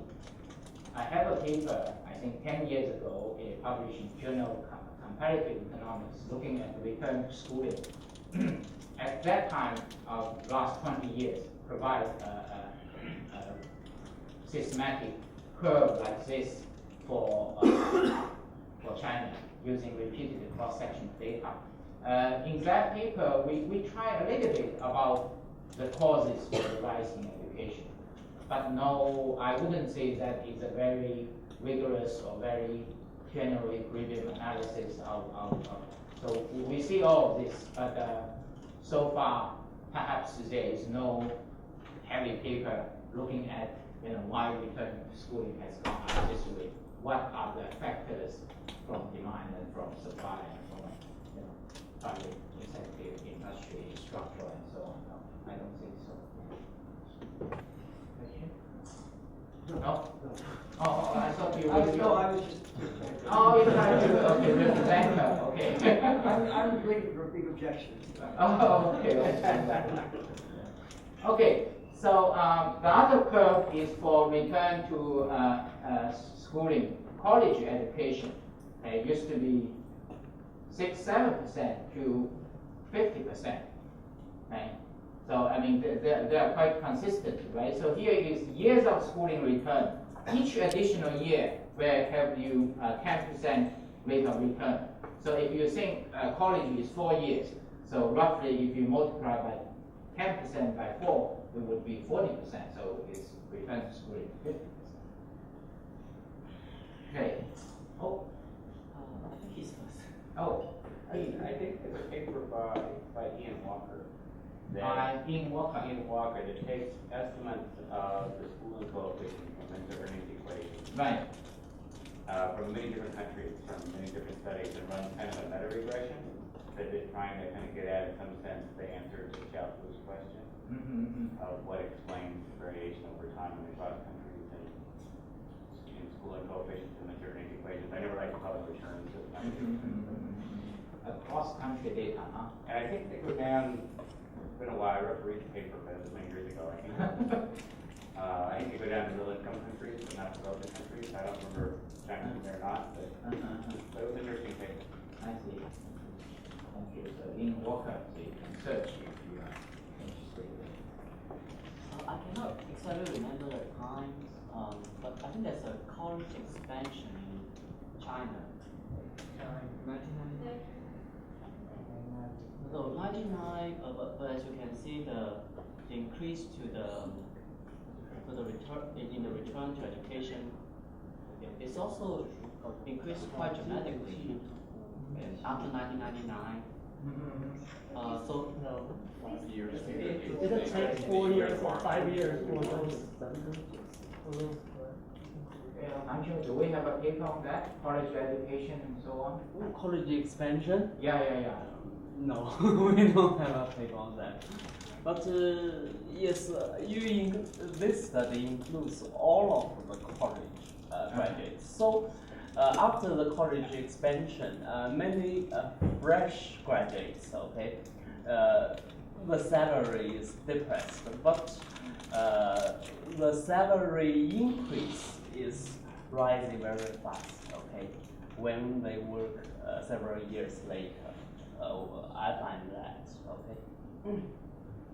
I have a paper, I think 10 years ago, published in Journal Comparative Economics, looking at the return to schooling. At that time, of last 20 years, provide a systematic curve like this for China using repeated cross-section data. In that paper, we try a little bit about the causes for the rise in education. But no, I wouldn't say that is a very rigorous or very general equilibrium analysis of so we see all of this, but so far, perhaps there is no heavy paper looking at why return to schooling has gone up this way. What are the factors from demand and from supply and from private incentive, industry, structure, and so on? No, I don't think so. No? Oh, I thought you were. No, I was just. Oh, you're trying to represent her. Okay. I'm waiting for a big objection. Oh, okay. Okay. So the other curve is for return to schooling, college education. It used to be 6-7% to 50%. Right? So they are quite consistent, right? So here is years of schooling return. Each additional year will have you 10% rate of return. So if you think college is 4 years, so roughly if you multiply by 10% by 4, it would be 40%. So it's return to schooling 50%. Okay. Oh. I think he's first. Oh. I think there's a paper by Ian Walker. Ian Walker. That takes estimates of the schooling coefficient from inter-earnings equations. Right. From many different countries, from many different studies, and runs kind of a meta regression. that is trying to kind of get at, in some sense, the answer to Xiaofu's question of what explains variation over time when across countries and in schooling coefficients and uncertainty equations. I never like to call it returns. Across country data, huh? And I think they go down, it's been a while, I read the paper, but it was many years ago, I think. I think they go down to middle income countries, but not developing countries. I don't remember China in there or not, but it was an interesting paper. I see. Thank you. So in Walker, so you can search if you are interested. I cannot exactly remember the times, but I think there's a college expansion in China. 1990. So 99, but as you can see, the increase to the return in the return to education, it's also increased quite dramatically after 1999. So No. 5 years. It takes 4 years or 5 years for those. Angel, do we have a paper on that? College education and so on? College expansion? Yeah. No, we don't have a paper on that. But yes, this study includes all of the college graduates. So after the college expansion, many fresh graduates, okay, the salary is depressed, but the salary increase is rising very fast, okay, when they work several years later. I find that, okay.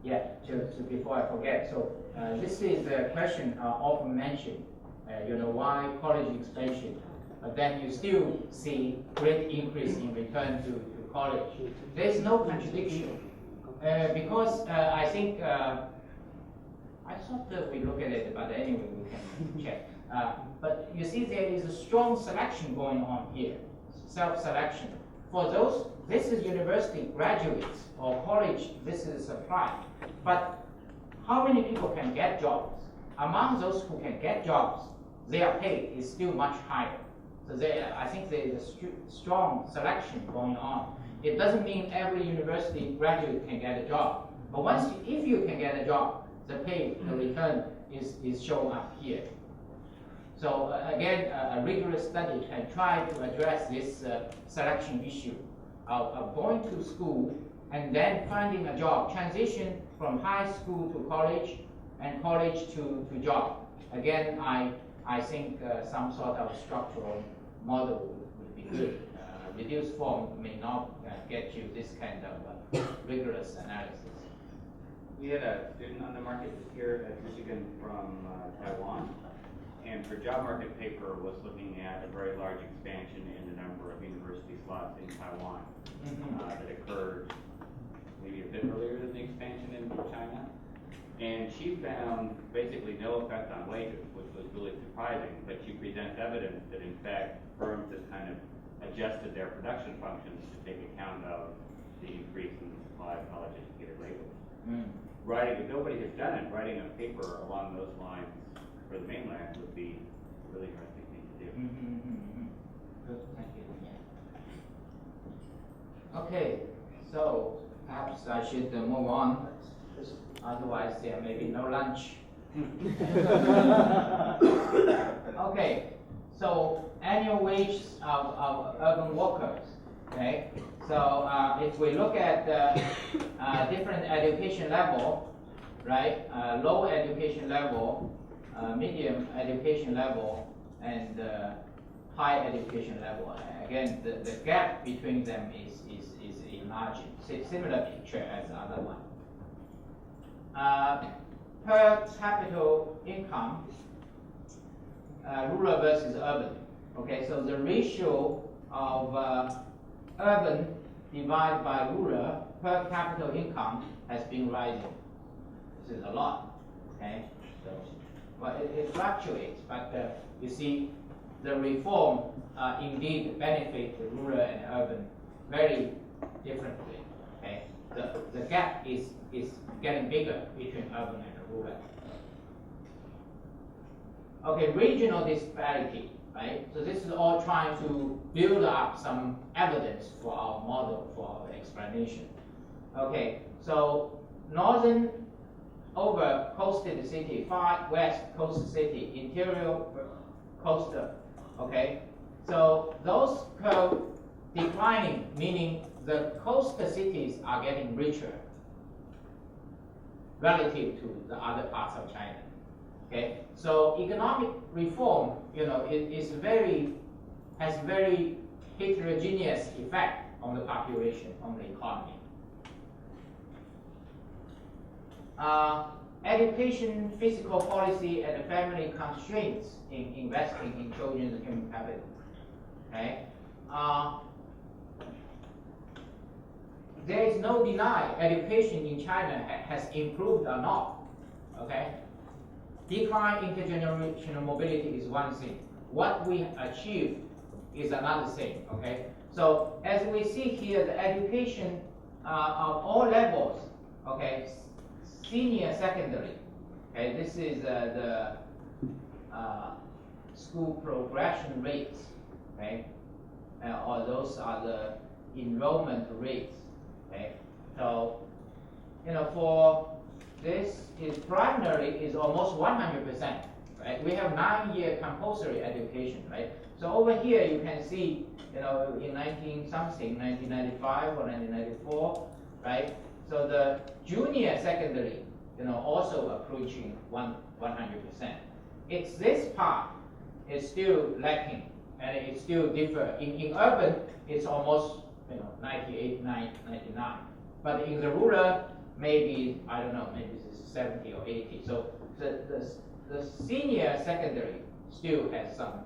Yeah, so before I forget, so this is a question often mentioned, why college expansion, but then you still see great increase in return to college. There's no contradiction, because I think, I thought that we look at it, but anyway, we can check. But you see there is a strong selection going on here, self-selection. For those, this is university graduates or college, this is supply. But how many people can get jobs? Among those who can get jobs, their pay is still much higher. So I think there is a strong selection going on. It doesn't mean every university graduate can get a job. But if you can get a job, the pay, the return is shown up here. So again, a rigorous study can try to address this selection issue of going to school and then finding a job, transition from high school to college and college to job. Again, I think some sort of structural model would be good. Reduced form may not get you this kind of rigorous analysis. We had a student on the market this year at Michigan from Taiwan, and her job market paper was looking at a very large expansion in the number of university slots in Taiwan that occurred maybe a bit earlier than the expansion in China. And she found basically no effect on wages, which was really surprising, but she presents evidence that in fact firms have kind of adjusted their production functions to take account of the increase in the supply of college-educated labor. If nobody has done it, writing a paper along those lines for the mainland would be a really interesting thing to do. Good, thank you. Okay, so perhaps I should move on. Otherwise, there may be no lunch. Okay, so annual wages of urban workers. Okay, so if we look at different education level, right? Low education level, medium education level, and high education level. Again, the gap between them is enlarging. Similar picture as the other one. Per capita income, rural versus urban. Okay, so the ratio of urban divided by rural per capita income has been rising. This is a lot. Okay, so well, it fluctuates, but you see, the reform indeed benefit the rural and urban very differently. Okay, the gap is getting bigger between urban and rural. Okay, regional disparity. right? So this is all trying to build up some evidence for our model, for our explanation. Okay, so northern over coasted city, far west coast city, interior coastal, okay? So those curve declining, meaning the coastal cities are getting richer relative to the other parts of China. Okay, so economic reform, has very heterogeneous effect on the population, on the economy. Education, fiscal policy, and family constraints in investing in children's human capital. Okay, there is no deny education in China has improved or not. Okay, decline intergenerational mobility is one thing. What we achieve is another thing. Okay, so as we see here, the education of all levels. Okay, senior, secondary. Okay, this is the school progression rates. Okay, or those are the enrollment rates. Okay, so for this is primary is almost 100%. Right, we have 9-year compulsory education. Right, so over here you can see in 1995 or 1994. Right, so the junior secondary also approaching 100%. It's this part is still lacking, and it still differ. In urban, it's almost 98, 99. But in the rural, maybe, I don't know, maybe it's 70 or 80. So the senior secondary still has some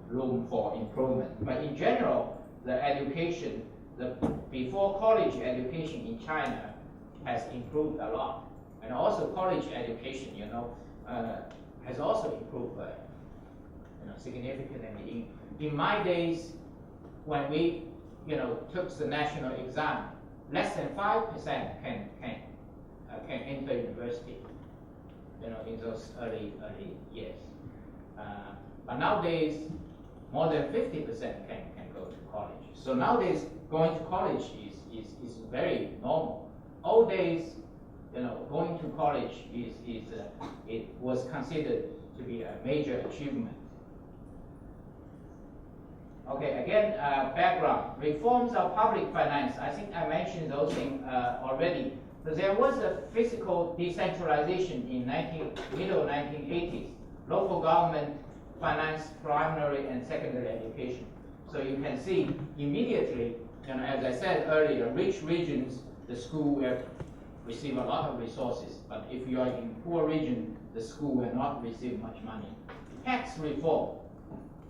room for improvement. But in general, the education, the before college education in China has improved a lot. And also college education, has also improved significantly. In my days, when we took the national exam, less than 5% can enter university. In those early years. But nowadays, more than 50% can go to college. So nowadays, going to college is very normal. Old days, going to college it was considered to be a major achievement. Okay, again, background. Reforms of public finance. I think I mentioned those things already. So there was a physical decentralization in middle 1980s. Local government financed primary and secondary education. So you can see immediately, as I said earlier, rich regions, the school will receive a lot of resources. But if you are in poor region, the school will not receive much money. Tax reform.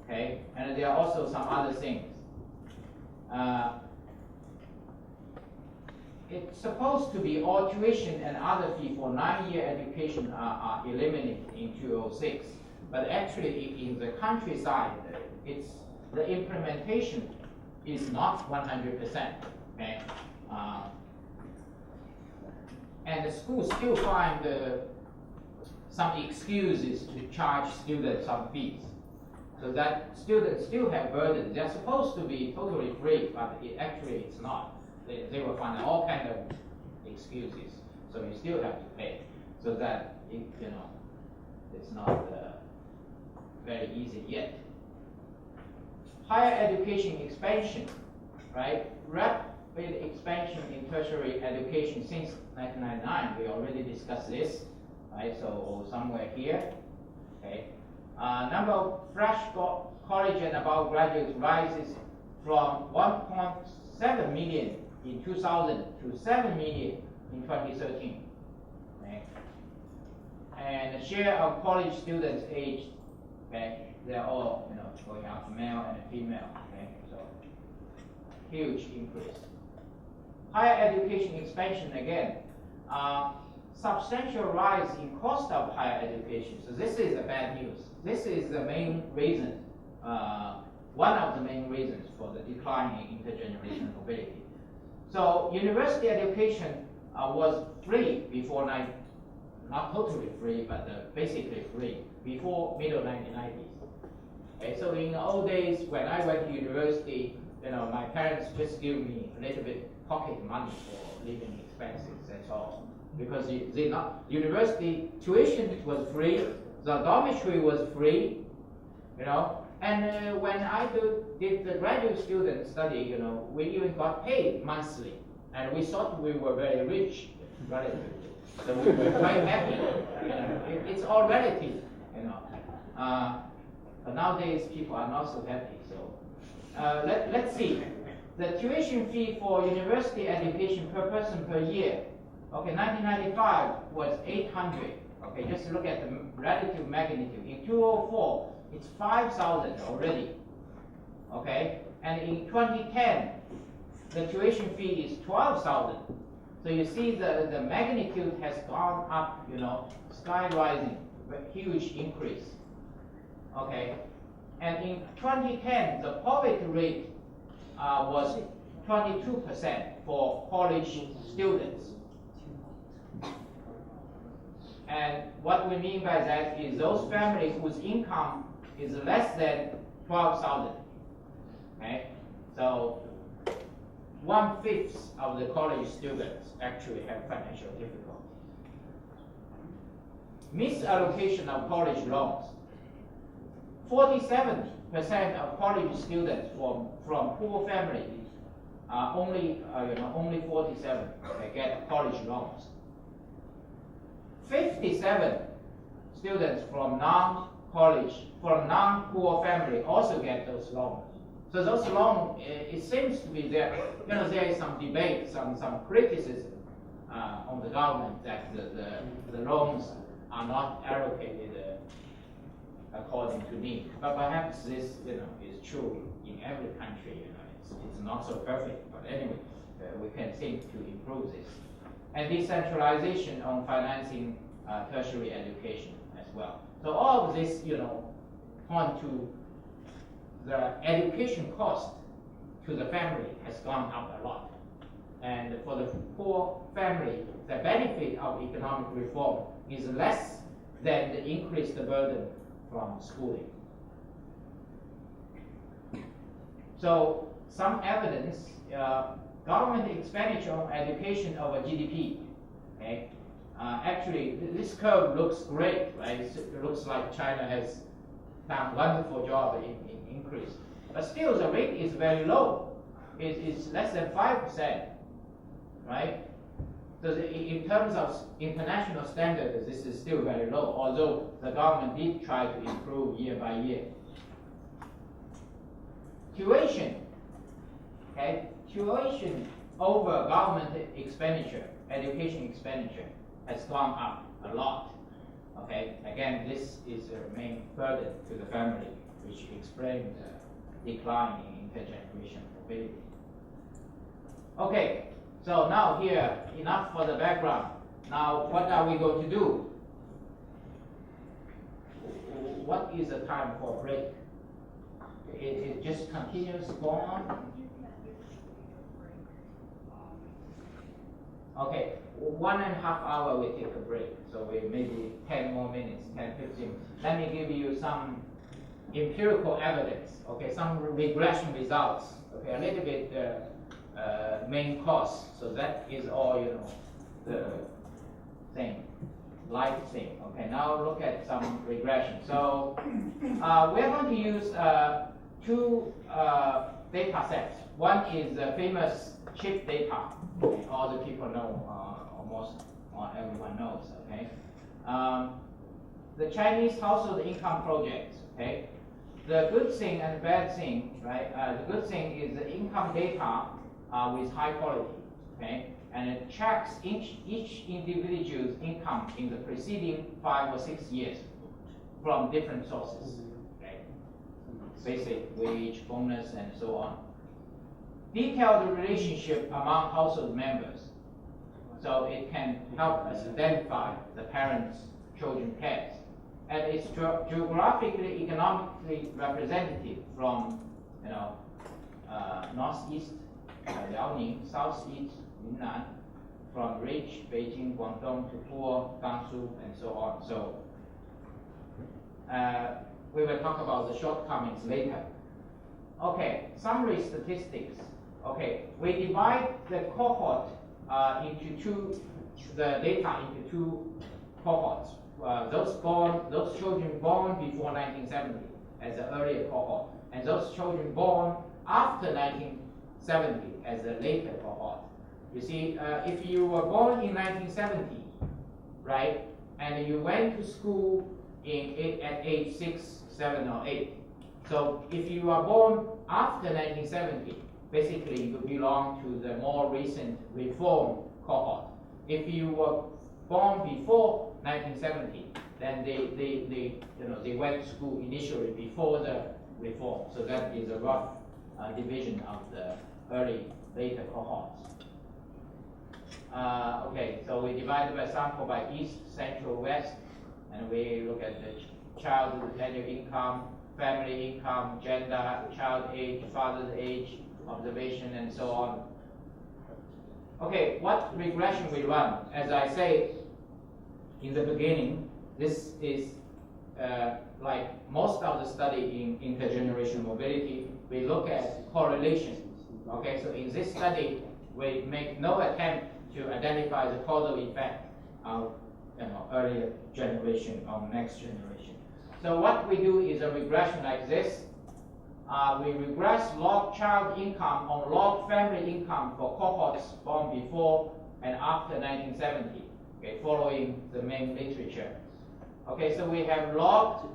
Okay, and there are also some other things. It's supposed to be all tuition and other fee for 9-year education are eliminated in 2006. But actually, in the countryside, the implementation is not 100%. Okay, and the schools still find some excuses to charge students some fees. So that students still have burden. They're supposed to be totally free, but actually it's not. They will find all kind of excuses. So you still have to pay. So that it's not very easy yet. Higher education expansion, right? Rapid expansion in tertiary education since 1999. We already discussed this, right? So somewhere here, okay. Number of fresh college and above graduates rises from 1.7 million in 2000 to 7 million in 2013. Okay. And the share of college students aged, okay, they're all going up, male and female. Okay, so huge increase. Higher education expansion again. Substantial rise in cost of higher education. So this is the bad news. This is the main reason, one of the main reasons for the decline in intergenerational mobility. So university education was free before not totally free, but basically free before middle 1990s. Okay, so in the old days when I went to university, my parents just give me a little bit pocket money for living expenses. That's all, because university tuition was free, the dormitory was free, and when I did the graduate student study, we even got paid monthly, and we thought we were very rich relatively, so we were quite happy. It's all relative, but nowadays people are not so happy. So let's see. The tuition fee for university education per person per year. Okay, 1995 was 800. Okay, just look at the relative magnitude. In 2004, it's 5,000 already. Okay, and in 2010, the tuition fee is 12,000. So you see the magnitude has gone up, sky rising, huge increase. Okay, and in 2010, the poverty rate was 22% for college students. And what we mean by that is those families whose income is less than 12,000. Okay, so 1/5 of the college students actually have financial difficulty. Misallocation of college loans. 47% of college students from poor families, only 47 get college loans. 57 students from non-poor family also get those loans. So those loans, it seems to be there. There is some debate, some criticism on the government that the loans are not allocated according to need. But perhaps this, is true in every country. It's not so perfect. But anyway, we can think to improve this. And decentralization on financing tertiary education as well. So all of this, point to the education cost to the family has gone up a lot. And for the poor family, the benefit of economic reform is less than the increased burden from schooling. So some evidence, government expenditure on education over GDP. Okay, actually this curve looks great, right? It looks like China has done a wonderful job in increase, but still the rate is very low. It's less than 5%, right? So in terms of international standards, this is still very low, although the government did try to improve year by year. Tuition, okay? Tuition over government expenditure, education expenditure, has gone up a lot. Okay, again, this is a main burden to the family, which explains the decline in intergenerational mobility. Okay. So now here, enough for the background. Now, what are we going to do? What is the time for a break? It just continues to go on? Okay, 1.5 hours we take a break. So we maybe 10 more minutes, 10, 15. Let me give you some empirical evidence. Okay, some regression results. Okay, a little bit main cause. So that is all, the thing, life thing. Okay, now look at some regression. So we're going to use two data sets. One is the famous chip data. Okay, all the people know, almost everyone knows. Okay, the Chinese household income project. Okay, the good thing and the bad thing, right? The good thing is the income data with high quality, okay, and it tracks each individual's income in the preceding 5 or 6 years from different sources, okay, basic wage, bonus, and so on. Detailed relationship among household members, so it can help us identify the parents' children pairs, and it's geographically, economically representative from, northeast. Liaoning, southeast, Yunnan, from rich Beijing, Guangdong to poor Gansu, and so on. So we will talk about the shortcomings later. Okay, summary statistics. Okay, we divide the cohort the data into two cohorts. Those children born before 1970 as the earlier cohort, and those children born after 1970 as the later cohort. You see, if you were born in 1970, right, and you went to school at age 6, 7, or 8. So if you are born after 1970, basically you belong to the more recent reform cohort. If you were born before 1970, then they went to school initially before the reform. So that is a rough division of the later cohorts. Okay, so we divide the sample by East, Central, West, and we look at the child annual income, family income, gender, child age, father's age, observation, and so on. Okay, what regression we run? As I say in the beginning, this is like most of the study in intergenerational mobility, we look at correlation. Okay, so in this study, we make no attempt to identify the causal effect of earlier generation or next generation. So what we do is a regression like this. We regress log child income on log family income for cohorts born before and after 1970, okay, following the main literature. Okay, so we have log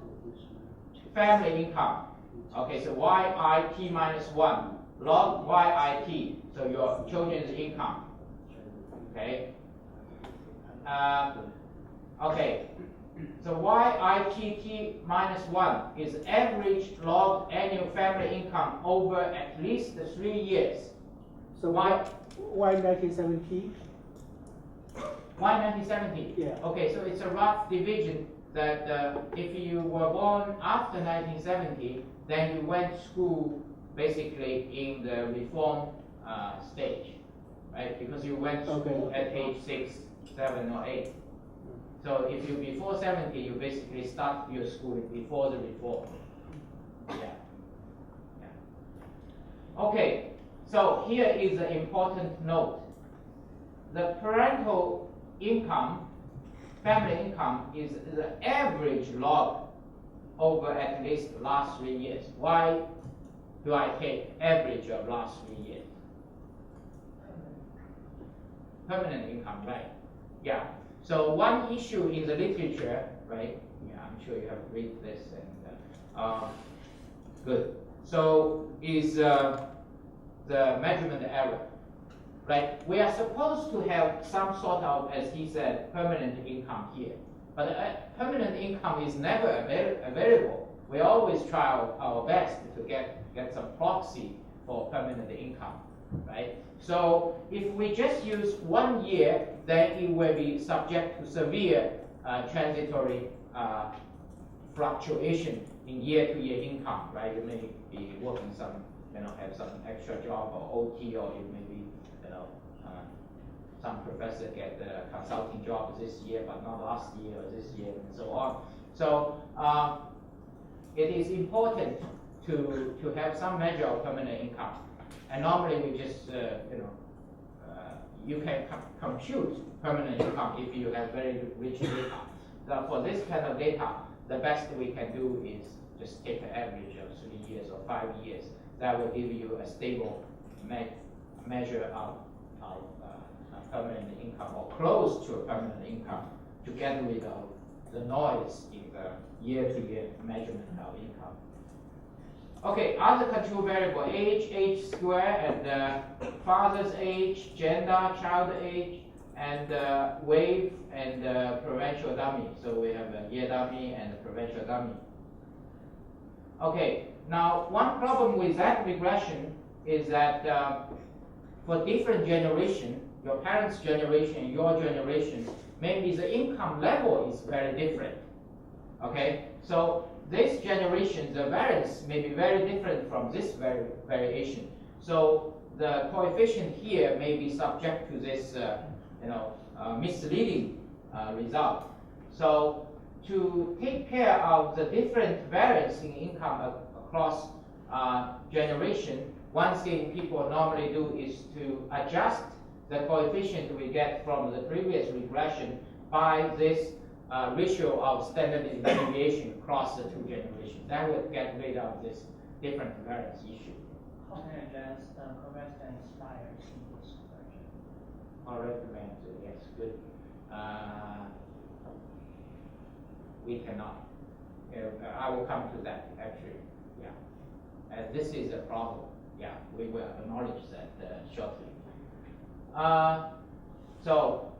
family income. Okay, so YIT minus 1, log YIT, so your children's income. Okay. Okay. So YITT minus 1 is average log annual family income over at least 3 years. So why 1970? Why 1970? Yeah. Okay, so it's a rough division that if you were born after 1970, then you went to school basically in the reform stage, right? Because you went to school at age 6, 7, or 8. So if you're before 70, you basically start your school before the reform. Yeah. Okay, so here is an important note. The parental income, family income, is the average log over at least the last 3 years. Why do I take average of last 3 years? Permanent income, right? Yeah. So one issue in the literature, right? Yeah, I'm sure you have read this and good. So is the measurement error, right? We are supposed to have some sort of, as he said, permanent income here, but permanent income is never available. We always try our best to get some proxy for permanent income, right? So if we just use 1 year, then it will be subject to severe transitory fluctuation in year-to-year income, right? You may be working some, have some extra job or OT, or you may be, some professor get a consulting job this year, but not last year or this year, and so on. So it is important to have some measure of permanent income. And normally we just, you can compute permanent income if you have very rich data. So for this kind of data, the best we can do is just take an average of 3 years or 5 years. That will give you a stable measure of permanent income, or close to a permanent income, to get rid of the noise in the year-to-year measurement of income. Okay, other control variable: age square, and father's age, gender, child age, and wave, and provincial dummy. So we have a year dummy and a provincial dummy. Okay, now one problem with that regression is that for different generation, your parents' generation, your generation, maybe the income level is very different. Okay, so this generation, the variance may be very different from this variation. So the coefficient here may be subject to this, misleading result. So to take care of the different variance in income across generation, one thing people normally do is to adjust the coefficient we get from the previous regression by this ratio of standard deviation across the two generations. That would get rid of this different variance issue. How can I adjust correct and inspired in this version? Correct answer, yes, good. We cannot. I will come to that actually. Yeah, this is a problem. Yeah, we will acknowledge that shortly. So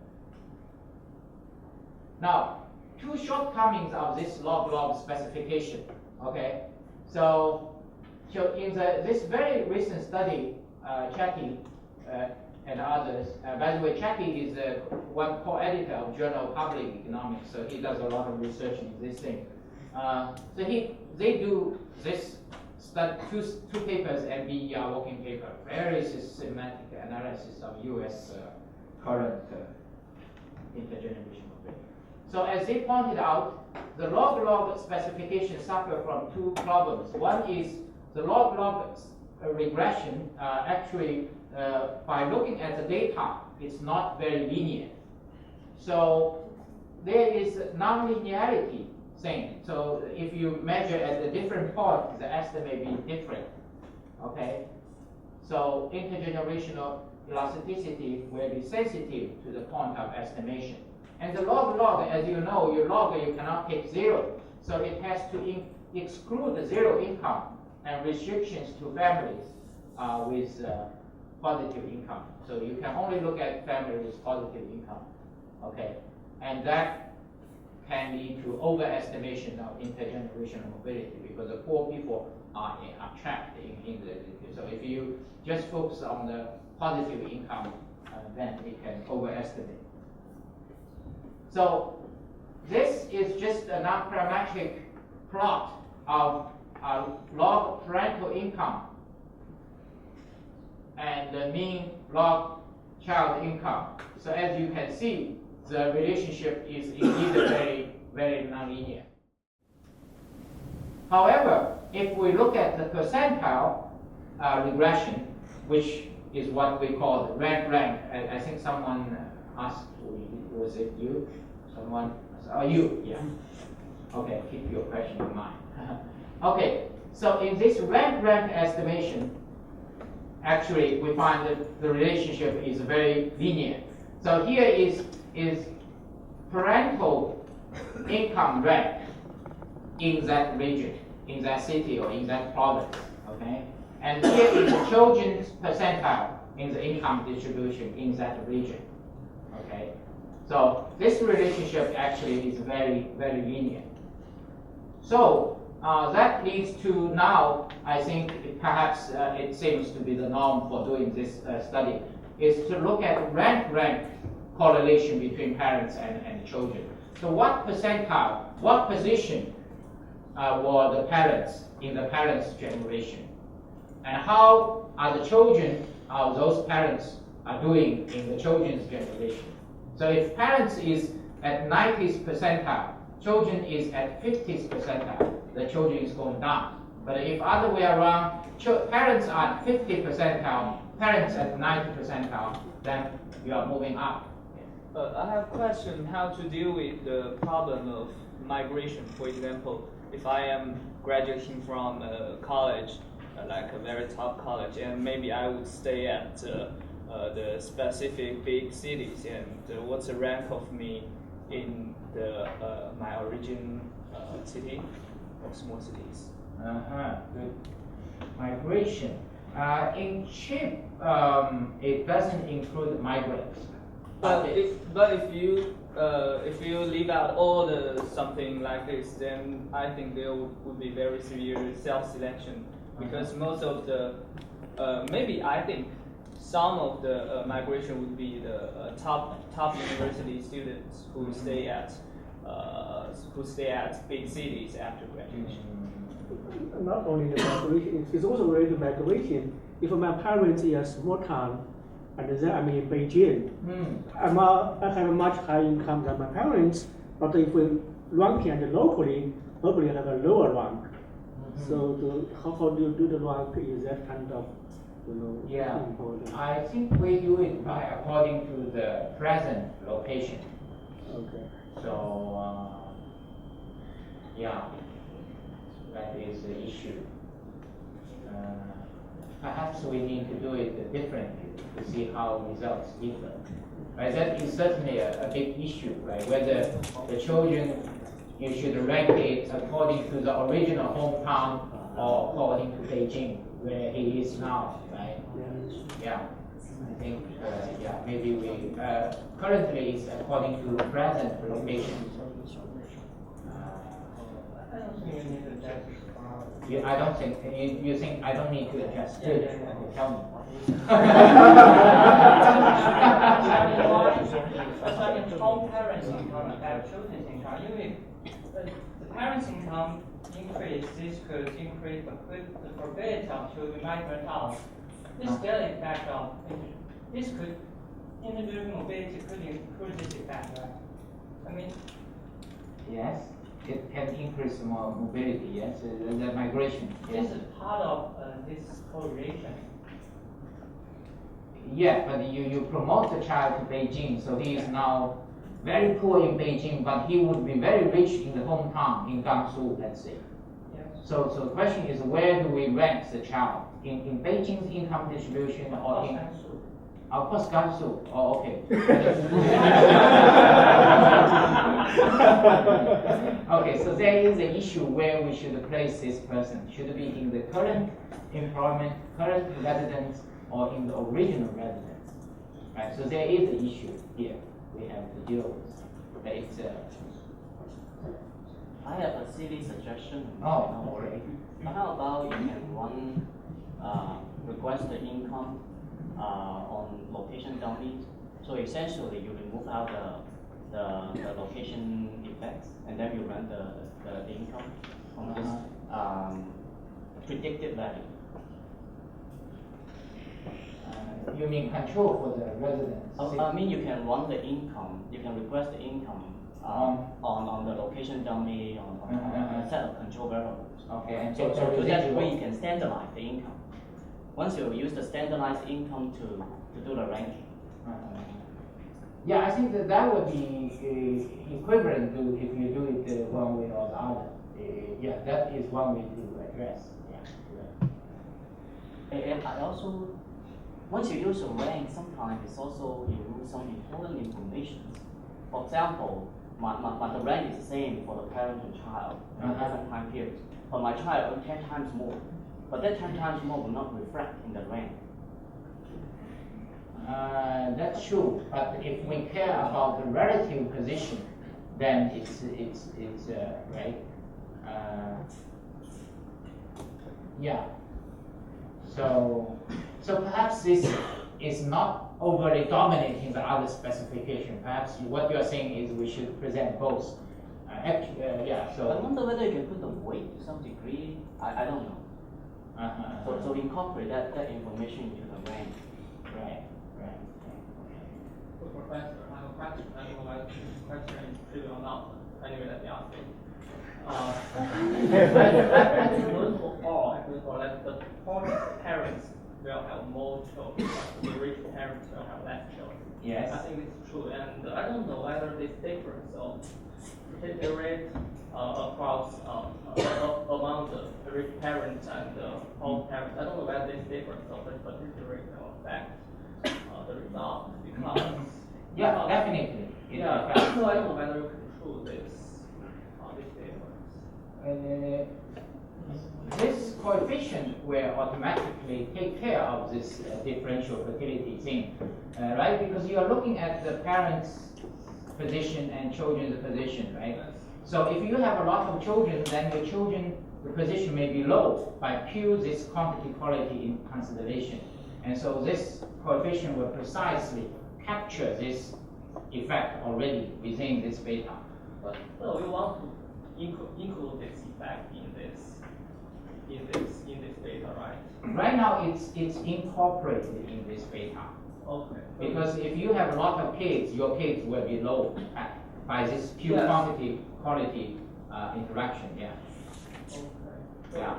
now, two shortcomings of this log-log specification. Okay, so in this very recent study, Chatty and others. By the way, Chatty is one co-editor of Journal of Public Economics, so he does a lot of research in this thing. So they do this two papers and BER working paper, very systematic analysis of U.S. current intergenerational mobility. So as they pointed out, the log-log specification suffer from two problems. One is the log-log regression actually, by looking at the data, it's not very linear. So there is nonlinearity thing. So if you measure at a different point, the estimate may be different. Okay? So intergenerational elasticity will be sensitive to the point of estimation. And the log-log, as you know, your log you cannot take zero. So it has to exclude the zero income and restrictions to families with positive income. So you can only look at families with positive income. Okay? And that can lead to overestimation of intergenerational mobility because the poor people are trapped in the. So if you just focus on the positive income, then it can overestimate. So this is just a non-parametric plot of log parental income and the mean log child income. So as you can see, the relationship is indeed very, very nonlinear. However, if we look at the percentile regression, which is what we call the rank. I think someone asked, was it you? Someone? Oh, you, yeah. Okay, keep your question in mind. Okay, so in this rank estimation, actually we find that the relationship is very linear. So here is parental income rank in that region, in that city or in that province, okay? And here is the children's percentile in the income distribution in that region, okay? So this relationship actually is very, very linear. So that leads to now, I think perhaps it seems to be the norm for doing this study, is to look at rank correlation between parents and children. So what percentile, what position were the parents in the parents' generation? And how are the children of those parents are doing in the children's generation? So if parents is at 90th percentile, children is at 50th percentile, the children is going down. But if other way around, parents are at 50 percentile, parents at 90 percentile, then you are moving up. I have a question how to deal with the problem of migration. For example, if I am graduating from a college, like a very top college, and maybe I would stay at the specific big cities, and what's the rank of me in the my origin city or small cities? Good. Migration. In CHIP, it doesn't include migrants. But if you leave out all the something like this, then I think there would be very severe self-selection because most of the maybe I think some of the migration would be the top university students who stay at big cities after graduation. Not only the migration, it's also related to migration. If my parents in a small town, and then I'm in Beijing, I have a much higher income than my parents. But if ranking and locally probably have a lower rank. So how do you do the rank is that kind of, Yeah, important. I think we do it by according to the present location. Okay. So, yeah, that is the issue. Perhaps we need to do it differently to see how results differ. Right? That is certainly a big issue, right? Whether the children, you should rank it according to the original hometown or according to Beijing, where he is now, right? Yeah. I think, yeah, maybe we, currently it's according to present location. I don't think you need to adjust. I don't think, you think I don't need to adjust? Good. Tell me. How parents' income affect children's income? If the parents' income increase, this could increase the probability of children migrate out. This still effect of this could individual mobility could include this effect, right? I mean, Yes, it can increase more mobility. Yes, the migration. Yes. this is part of this correlation. Yeah, but you promote the child to Beijing, so he is now very poor in Beijing, but he would be very rich in the hometown, in Gansu, let's say. Yes. So the question is, where do we rank the child? In Beijing's income distribution or in... Of course, Gansu. Oh, okay. Okay, so there is an issue where we should place this person. Should it be in the current employment, current residence, or in the original residence? Right. So there is an issue here we have to deal with. That it's I have a silly suggestion. Oh, okay. How about you can run request the income on location dummies? So essentially, you remove out the location effects, and then you run the income from this predicted value. You mean control for the residents? I mean, you can run the income. You can request the income on the location dummy on a set of control variables. Okay, and So to that way, you can standardize the income. Once you use the standardized income to do the ranking. Yeah, I think that would be equivalent to if you do it one way or the other. Yeah, that is one way to address. Yeah. And I also, once you use a rank, sometimes it's also you lose some important information. For example, the rank is the same for the parent and child in different time periods. But my child earned 10 times more. But that 10 times more will not reflect in the rank. That's true, but if we care about the relative position, then it's right. Yeah. So perhaps this is not overly dominating the other specification. Perhaps what you are saying is we should present both. Yeah. So I wonder whether you can put the weight to some degree. I don't know. So incorporate that information into the rank. Right. So Professor, I have a question. I don't know whether this question is trivial or not. Anyway, let me ask it. First of all, that the poor parents will have more children, but the rich parents will have less children. Yes. I think it's true, and I don't know whether this difference of fertility rate across among the rich parents and the poor parents, I don't know whether this difference of the fertility rate will affect the result because Definitely. Yeah, so I don't know whether you control this difference. This coefficient will automatically take care of this differential fertility thing, right? Because you are looking at the parents' position and children's position, right? So if you have a lot of children, then the position may be low by pure this quantity quality in consideration. And so this coefficient will precisely capture this effect already within this beta. So we want to include this effect in this data, right? Right now it's incorporated in this beta. Okay. Because if you have a lot of kids, your kids will be low by this pure quantity quality interaction. Yeah. Okay. So Yeah.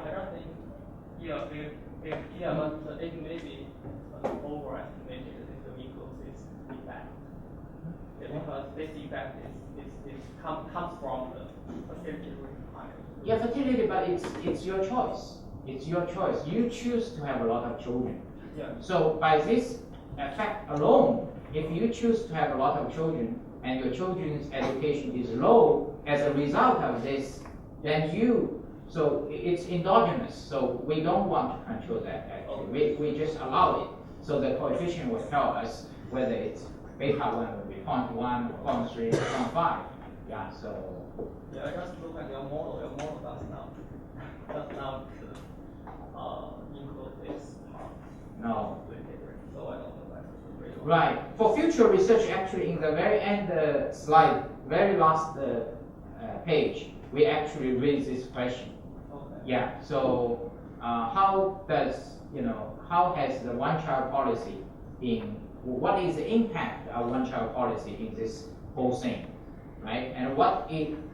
I don't think, but it may be overestimated if the equals is effect. Yeah, because this effect comes from the fertility requirement. Yeah, fertility, but it's your choice. It's your choice. You choose to have a lot of children. Yeah. So by this effect alone, if you choose to have a lot of children and your children's education is low as a result of this, then so it's endogenous. So we don't want to control that actually. We just allow it. So the coefficient will tell us whether it's beta 1 will be 0.1, 0.3, 0.5. Yeah, so. Yeah, I just look at your model. Your model does not include this part. No. So I don't know that's the real. Right. For future research, actually, in the very end slide, very last page, we actually raise this question. Okay. Yeah. So how has the one-child policy what is the impact of one-child policy in this whole thing, right? And what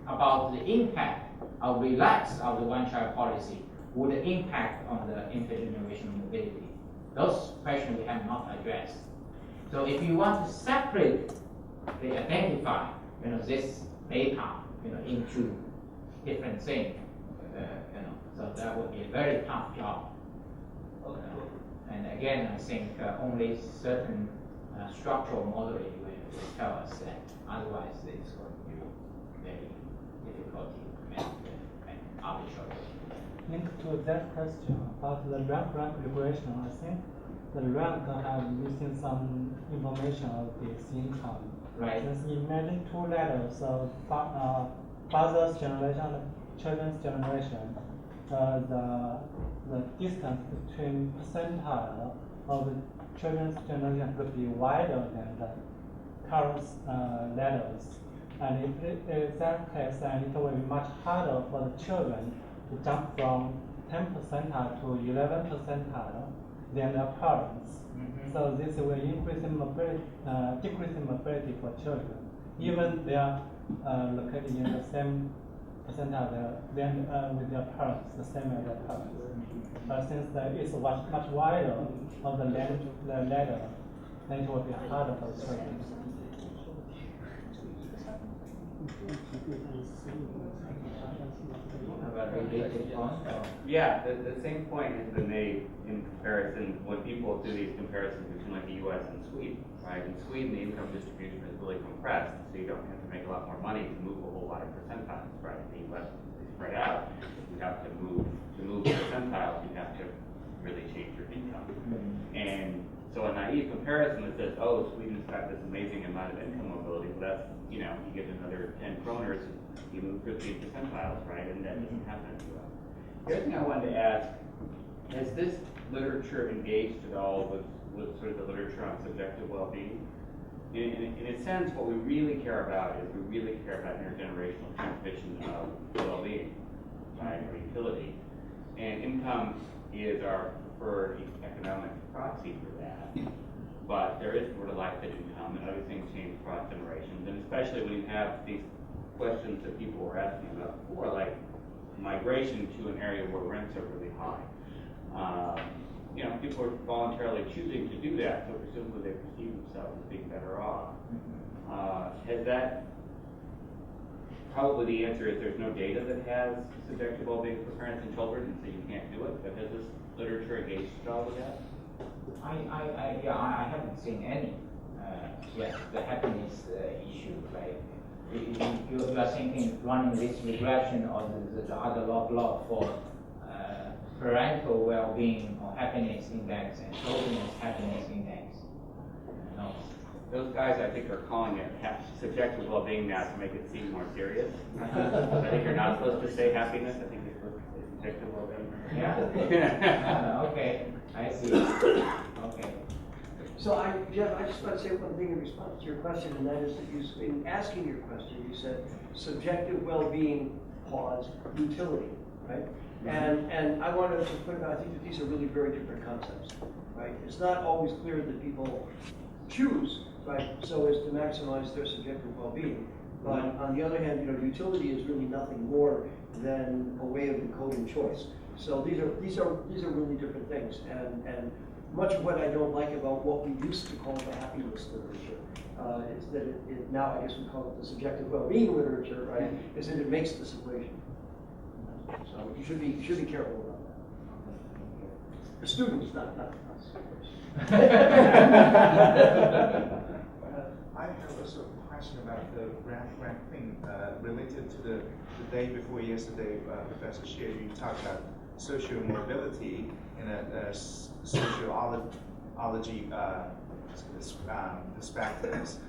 about the impact of relax of the one-child policy would impact on the intergenerational mobility? Those questions we have not addressed. So if you want to identify, this data, into different things, so that would be a very tough job. Okay. And again, I think only certain structural modeling will tell us that. Otherwise, it's going to be very difficult and arbitrary. Linked to that question about the rank regulation, I think the rank have missing some information of this income. Right. Just imagine two letters of father's generation, children's generation. The distance between percentile of the children's generation could be wider than the current letters. And if it is that case, then it will be much harder for the children to jump from 10 percentile to 11 percentile than their parents. Mm-hmm. So this will increase the mobility, decrease the mobility for children. Even they are located in the same percentile then with their parents, the same as their parents. But since there is much wider of the ladder, then it will be harder for the children. Yeah, the same point has been made in comparison when people do these comparisons between like the U.S. and Sweden, right? In Sweden, the income distribution is really compressed, so you don't have to make a lot more money to move a whole lot of percentiles, right? In the U.S., they spread out. You have to move percentiles. You have to really change your income. And so a naive comparison that says, oh, Sweden's got this amazing amount of income mobility, well, that's, you get another 10 kroners, you move 15 percentiles, right? And that doesn't happen in the U.S. The other thing I wanted to ask, has this literature engaged at all with sort of the literature on subjective well-being? In a sense, what we really care about is we really care about intergenerational transmission of well-being, right, or utility. And income is our preferred economic proxy for that. But there is sort of life that income, and other things change across generations, and especially when you have these questions that people were asking about before, like migration to an area where rents are really high. People are voluntarily choosing to do that, so presumably they perceive themselves as being better off. Has that, probably the answer is there's no data that has subjective well-being for parents and children, and so you can't do it, but has this literature engaged at all with that? I haven't seen any. The happiness issue, right? You are thinking running this regression or the other log for parental well-being or happiness index and children's happiness index. No. Those guys, I think, are calling it subjective well-being now to make it seem more serious. I think you're not supposed to say happiness. I think you're supposed to say subjective well-being. Yeah. Okay. I see. Okay. So Jeff, I just want to say one thing in response to your question, and that is that in asking your question, you said subjective well-being, pause, utility, right? And I wanted to put I think that these are really very different concepts, right? It's not always clear that people choose, right, so as to maximize their subjective well-being. But on the other hand, you know, utility is really nothing more than a way of encoding choice. So these are really different things, and much of what I don't like about what we used to call the happiness literature is that it now, I guess we call it the subjective well-being literature, right? Is that it makes this equation. So you should be careful about that. The students, not us. I have also a question about the rank thing related to the day before yesterday, Professor Xie, you talked about social mobility in a sociology perspectives.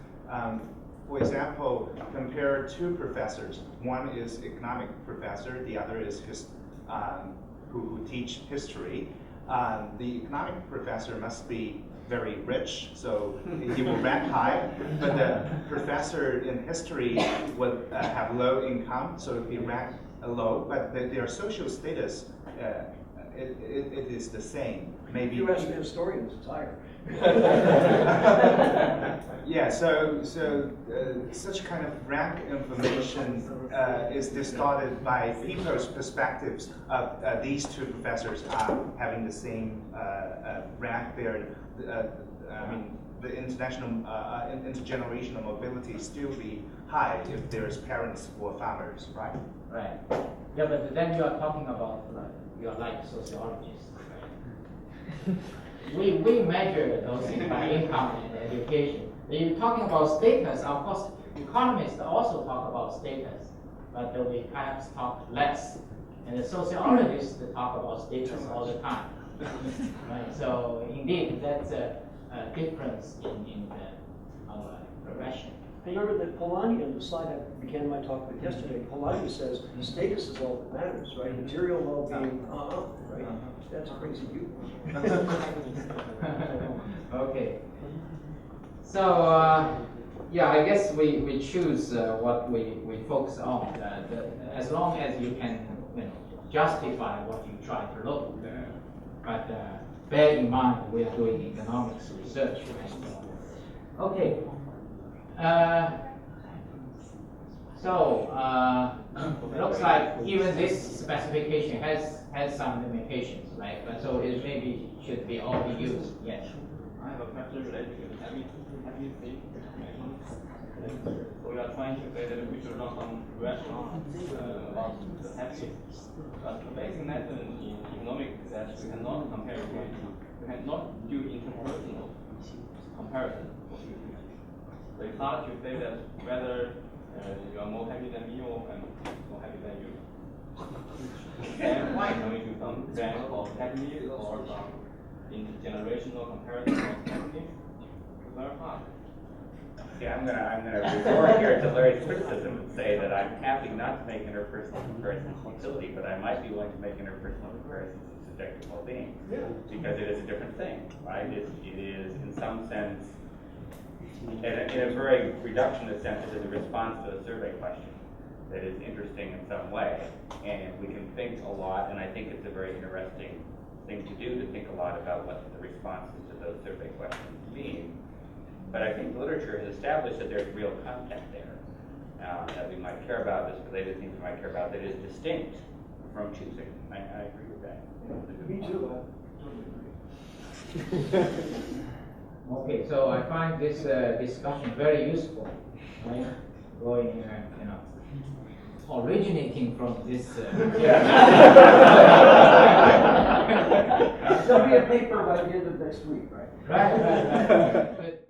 For example, compare two professors. One is economic professor, the other is who teach history. The economic professor must be very rich, so he will rank high, but the professor in history would have low income, so he rank low, but their social status, it is the same. Maybe you ask the historians, it's higher. Yeah, so such kind of rank information is distorted by people's perspectives of these two professors are having the same rank there. I mean, the intergenerational mobility still be high if there's parents or farmers, right? Right. Yeah, but then you are talking about you are like sociologists. Right? we measure those things by income and education. When you're talking about status, of course, economists also talk about status, but we perhaps talk less. And the sociologists talk about status all the time. Right? So indeed, that's a difference in our profession. Remember that Polanyi, on the slide I began my talk with yesterday, Polanyi says status is all that matters, right? Material well-being, right? That's a crazy view. Okay. So, yeah, I guess we choose what we focus on. As long as you can justify what you try to look. But bear in mind, we are doing economics research. Okay. It looks like even this specification has some limitations, right? But so it maybe should be all be used. Yes. I have a question related to the happy thing. So we are trying to say that we should run some rational about the happy. But the basic method in economics is that we cannot compare we cannot do interpersonal comparison. So it's hard to say that whether you are more happy than me or I'm more happy than you. And why can we do some rank of happiness or some intergenerational comparison of happiness? It's very hard. Yeah, I'm gonna resort here to Larry's criticism and say that I'm happy not to make interpersonal comparisons of utility, but I might be willing to make interpersonal comparisons of subjective well-being. Yeah. Because it is a different thing, right? It is in some sense, in a very reductionist sense, it is a response to a survey question that is interesting in some way, and we can think a lot, and I think it's a very interesting thing to do, to think a lot about what the responses to those survey questions mean. But I think the literature has established that there's real content there that we might care about, there's related things we might care about that is distinct from choosing. I agree with that. Me too. Okay, so I find this discussion very useful, right? Going, originating from this. There'll be a paper by the end of next week, right? Right. But